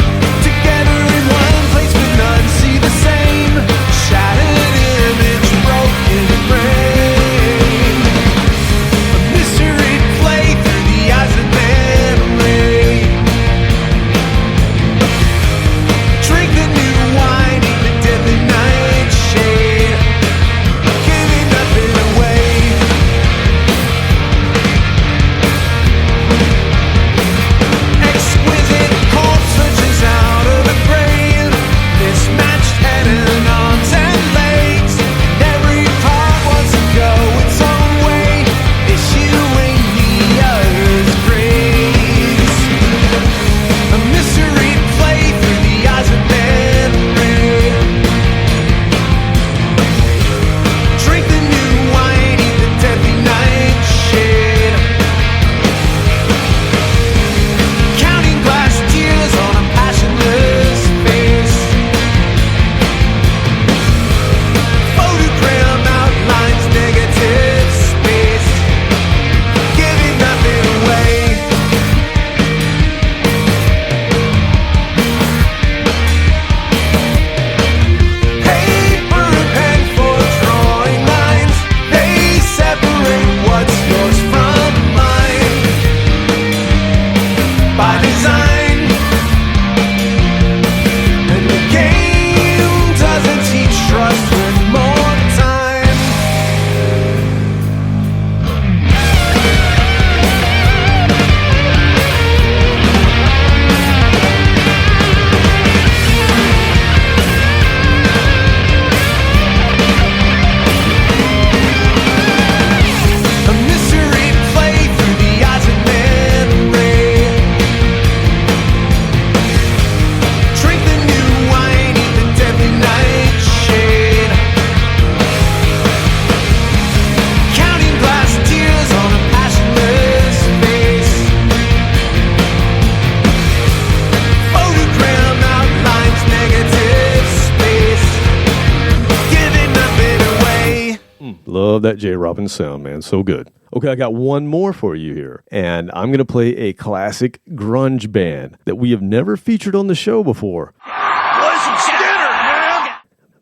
love that J. Robbins sound, man. So good. Okay, I got one more for you here, and I'm going to play a classic grunge band that we have never featured on the show before.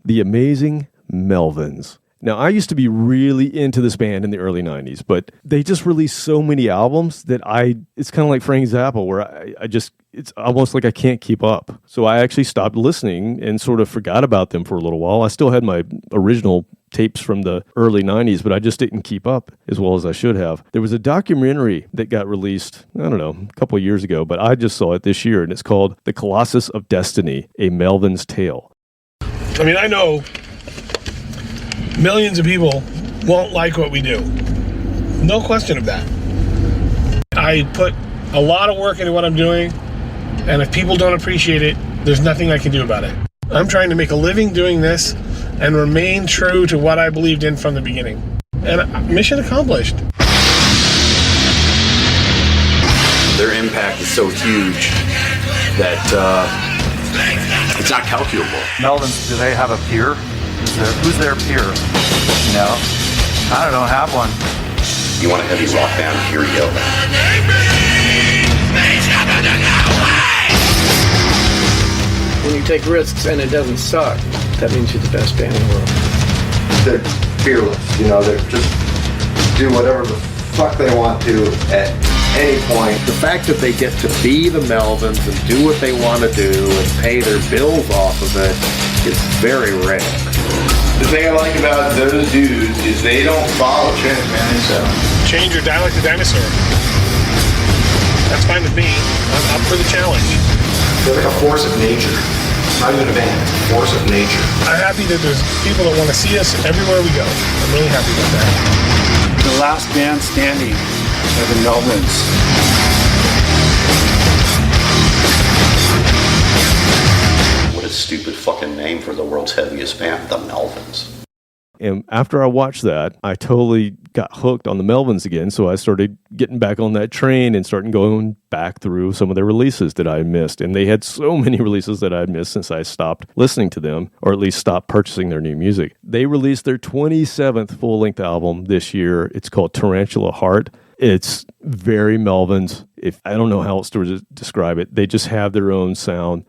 The Amazing Melvins. Now, I used to be really into this band in the early 90s, but they just released so many albums that it's kind of like Frank Zappa, where it's almost like I can't keep up. So I actually stopped listening and sort of forgot about them for a little while. I still had my original tapes from the early 90s, but I just didn't keep up as well as I should have. There was a documentary that got released, I don't know, a couple of years ago, but I just saw it this year, and it's called The Colossus of Destiny, A Melvin's Tale. I mean, I know millions of people won't like what we do. No question of that. I put a lot of work into what I'm doing, and if people don't appreciate it, there's nothing I can do about it. I'm trying to make a living doing this and remain true to what I believed in from the beginning. And mission accomplished. Their impact is so huge that it's not calculable. Melvins, do they have a peer? Who's their peer? No, I don't have one. You want a heavy rock band? Here you go. When you take risks and it doesn't suck, that means you're the best band in the world. They're fearless, they're just do whatever the fuck they want to at any point. The fact that they get to be the Melvins and do what they want to do and pay their bills off of it is very rare. The thing I like about those dudes is they don't follow trends, man. So change or die like the dinosaur. That's fine with me. I'm up for the challenge. They're like a force of nature. Not even a band, it's a force of nature. I'm happy that there's people that want to see us everywhere we go. I'm really happy about that. The last band standing are the Melvins. What a stupid fucking name for the world's heaviest band, the Melvins. And after I watched that, I totally got hooked on the Melvins again. So I started getting back on that train and starting going back through some of their releases that I missed. And they had so many releases that I'd missed since I stopped listening to them, or at least stopped purchasing their new music. They released their 27th full-length album this year. It's called Tarantula Heart. It's very Melvins. I don't know how else to describe it. They just have their own sound.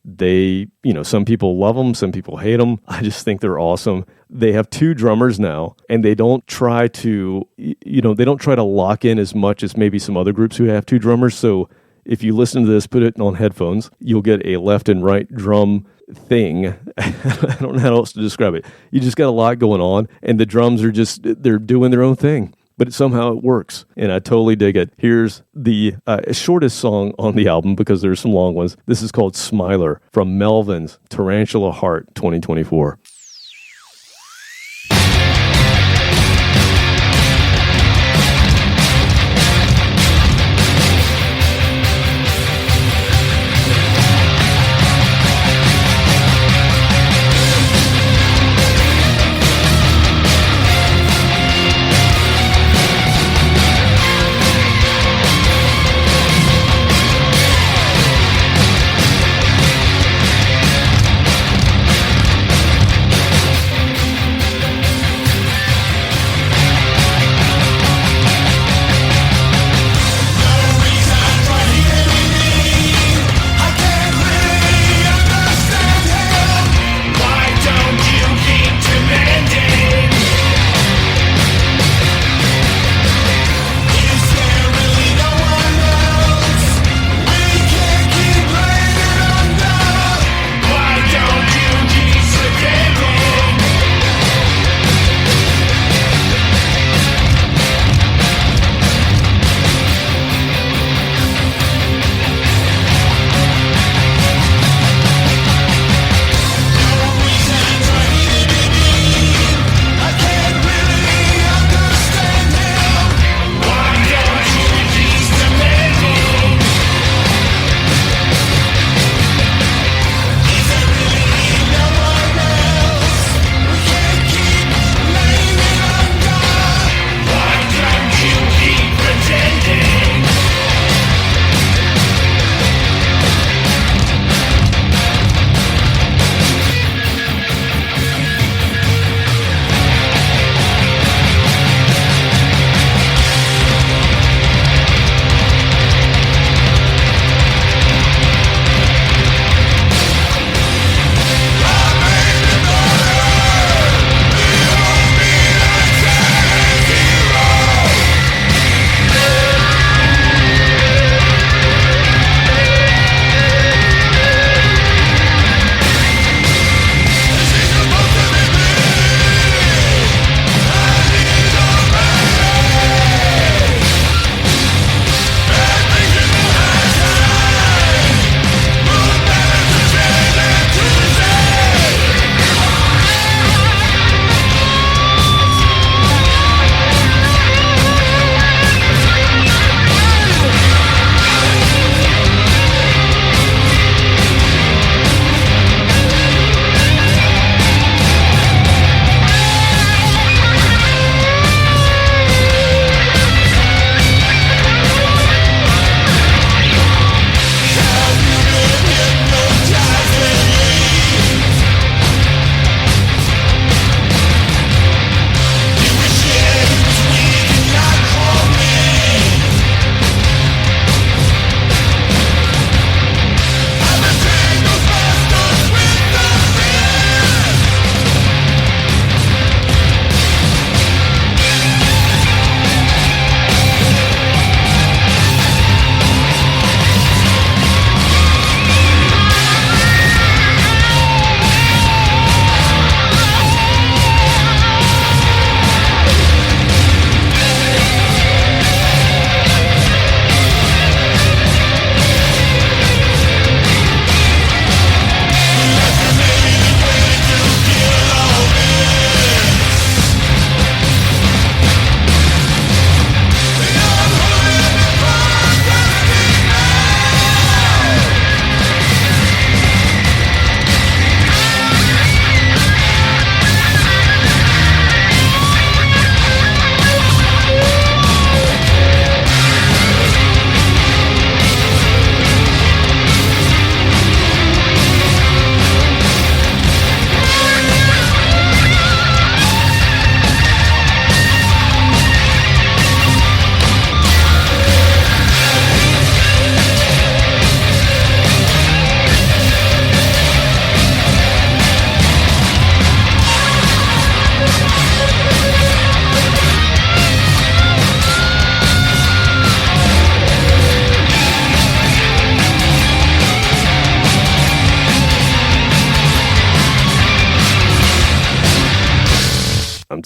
Some people love them, some people hate them. I just think they're awesome. They have two drummers now, and they don't try to lock in as much as maybe some other groups who have two drummers. So if you listen to this, put it on headphones, you'll get a left and right drum thing. I don't know how else to describe it. You just got a lot going on, and the drums are they're doing their own thing. But somehow it works, and I totally dig it. Here's the shortest song on the album, because there's some long ones. This is called Smiler from Melvin's Tarantula Heart 2024.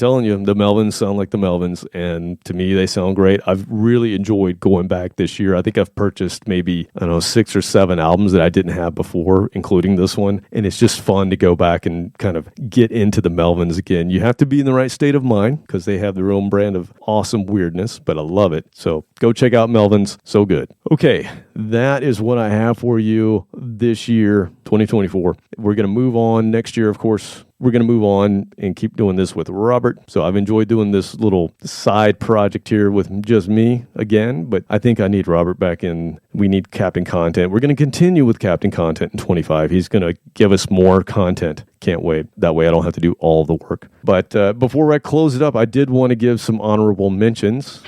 telling you, the Melvins sound like the Melvins, and to me, they sound great. I've really enjoyed going back this year. I think I've purchased maybe, 6 or 7 albums that I didn't have before, including this one, and it's just fun to go back and kind of get into the Melvins again. You have to be in the right state of mind, because they have their own brand of awesome weirdness, but I love it. So go check out Melvins. So good. Okay, that is what I have for you this year, 2024. We're going to move on next year, of course. We're going to move on and keep doing this with Robert. So I've enjoyed doing this little side project here with just me again, but I think I need Robert back in. We need Captain Content. We're going to continue with Captain Content in 25. He's going to give us more content. Can't wait. That way I don't have to do all the work. But before I close it up, I did want to give some honorable mentions.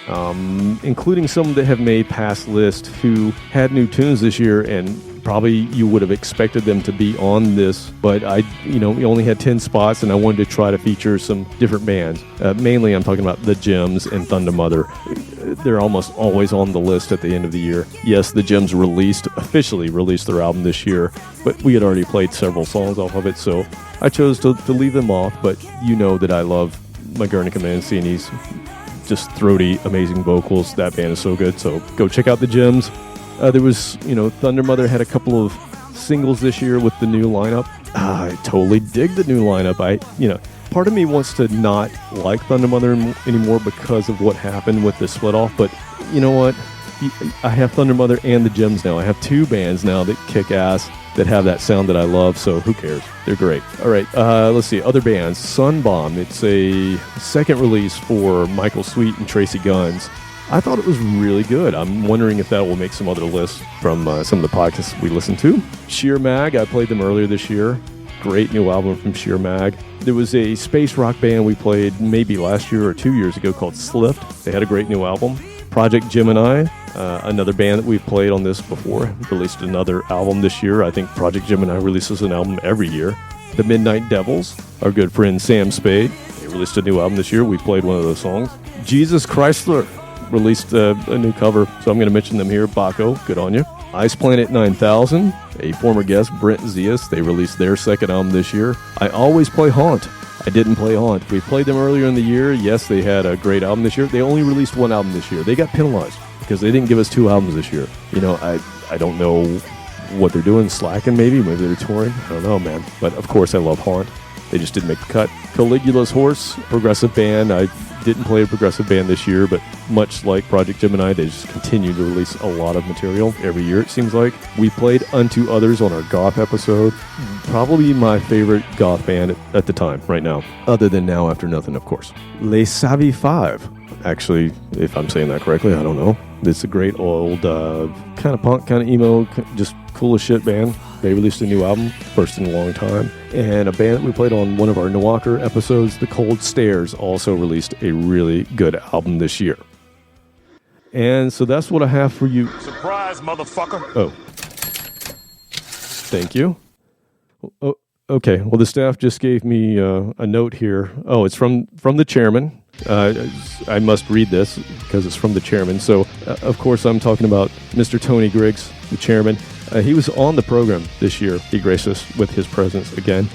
Including some that have made past lists who had new tunes this year, and probably you would have expected them to be on this, but we only had 10 spots, and I wanted to try to feature some different bands. Mainly, I'm talking about the Gems and Thunder Mother. They're almost always on the list at the end of the year. Yes, the Gems officially released their album this year, but we had already played several songs off of it, so I chose to leave them off. But you know that I love my Guernica Mancini's just throaty, amazing vocals. That band is so good. So go check out the Gems. There was, Thunder Mother had a couple of singles this year with the new lineup. I totally dig the new lineup. Part of me wants to not like Thunder Mother anymore because of what happened with the split off. But you know what? I have Thunder Mother and the Gems now. I have 2 bands now that kick ass, that have that sound that I love, so who cares? They're great. All right, let's see. Other bands. Sunbomb. It's a second release for Michael Sweet and Tracy Guns. I thought it was really good. I'm wondering if that will make some other lists from some of the podcasts we listen to. Sheer Mag. I played them earlier this year. Great new album from Sheer Mag. There was a space rock band we played maybe last year or 2 years ago called Slift. They had a great new album. Project Gemini, another band that we've played on this before, released another album this year. I think Project Gemini releases an album every year. The Midnight Devils, our good friend Sam Spade, they released a new album this year. We played one of those songs. Jesus Chrysler released a new cover, so I'm going to mention them here. Baco, good on you. Ice Planet 9000, a former guest, Brent Zias, they released their second album this year. I Always Play Haunt. I didn't play Haunt. We played them earlier in the year. Yes, they had a great album this year. They only released 1 album this year. They got penalized because they didn't give us 2 albums this year. I don't know what they're doing. Slacking, maybe they're touring. I don't know, man. But of course, I love Haunt. They just didn't make the cut. Caligula's Horse, progressive band. I didn't play a progressive band this year, but much like Project Gemini, they just continue to release a lot of material every year, it seems like. We played Unto Others on our goth episode. Probably my favorite goth band at the time, right now. Other than Now After Nothing, of course. Les Savvy 5. Actually, if I'm saying that correctly, I don't know. It's a great old kind of punk, kind of emo, just cool as shit band. They released a new album, first in a long time. And a band that we played on one of our Nowalker episodes, The Cold Stairs, also released a really good album this year. And so that's what I have for you. Surprise, motherfucker. Oh. Thank you. Oh, okay, well, the staff just gave me a note here. Oh, it's from the chairman. I must read this because it's from the chairman. So, of course, I'm talking about Mr. Tony Griggs, the chairman. He was on the program this year. He graced us with his presence again.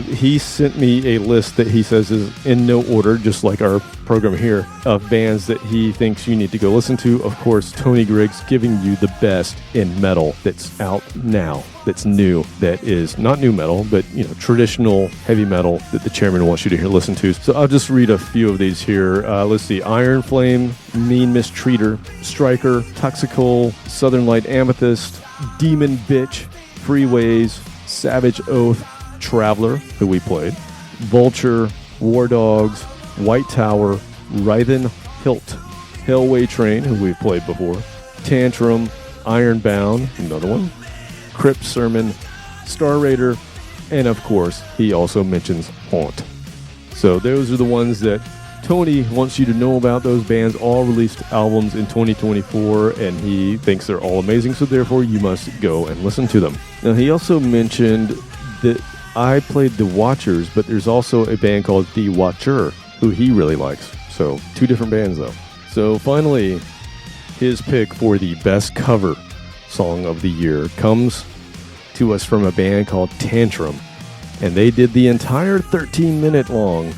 He sent me a list that he says is in no order, just like our program here, of bands that he thinks you need to go listen to. Of course, Tony Griggs giving you the best in metal that's out now, that's new, that is not new metal, but traditional heavy metal that the chairman wants you to listen to. So I'll just read a few of these here. Let's see. Iron Flame, Mean Mistreater, Striker, Toxical, Southern Light Amethyst, Demon Bitch, Freeways, Savage Oath, Traveler, who we played, Vulture, War Dogs, White Tower, Writhen Hilt, Hellway Train, who we've played before, Tantrum, Ironbound, another one, Crypt Sermon, Star Raider, and of course, he also mentions Haunt. So those are the ones that Tony wants you to know about. Those bands all released albums in 2024, and he thinks they're all amazing, so therefore you must go and listen to them. Now, he also mentioned that I played The Watchers, but there's also a band called The Watcher, who he really likes. So, 2 different bands, though. So, finally, his pick for the best cover song of the year comes to us from a band called Tantrum. And they did the entire 13-minute long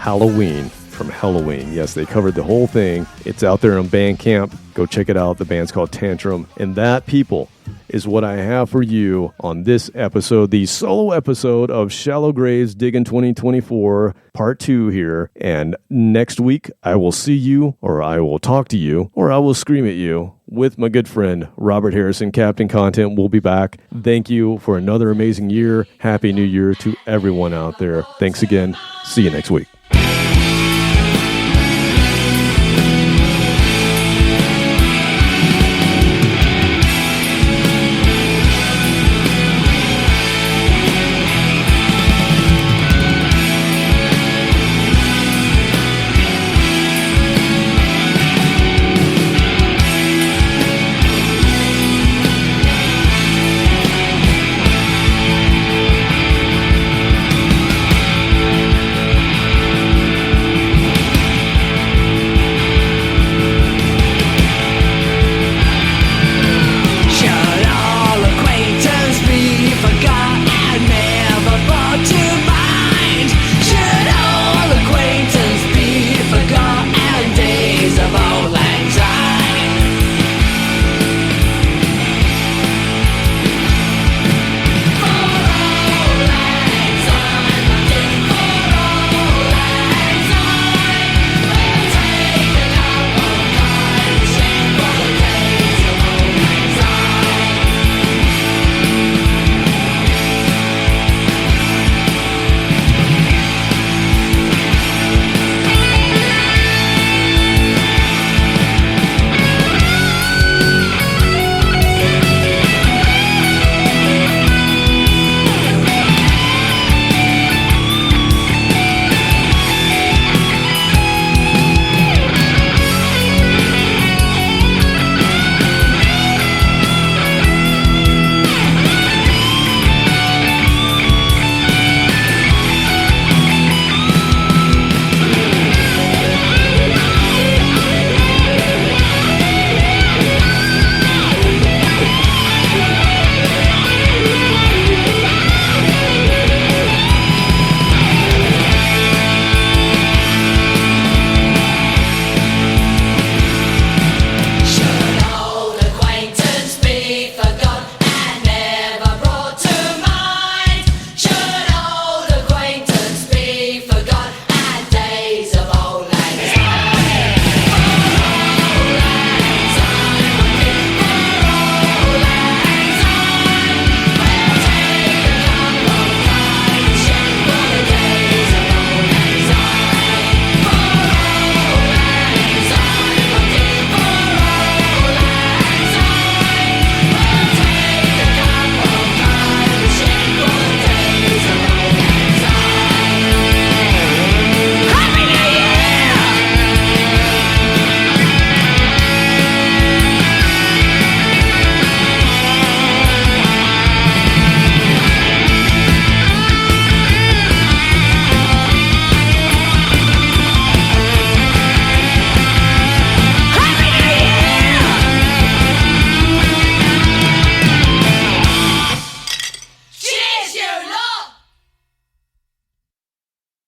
Halloween from Halloween. Yes, they covered the whole thing. It's out there on Bandcamp. Go check it out. The band's called Tantrum. And that, people, is what I have for you on this episode, the solo episode of Shallow Graves Diggin 2024, part 2 here. And next week, I will see you, or I will talk to you, or I will scream at you with my good friend, Robert Harrison. Captain Content will be back. Thank you for another amazing year. Happy New Year to everyone out there. Thanks again. See you next week.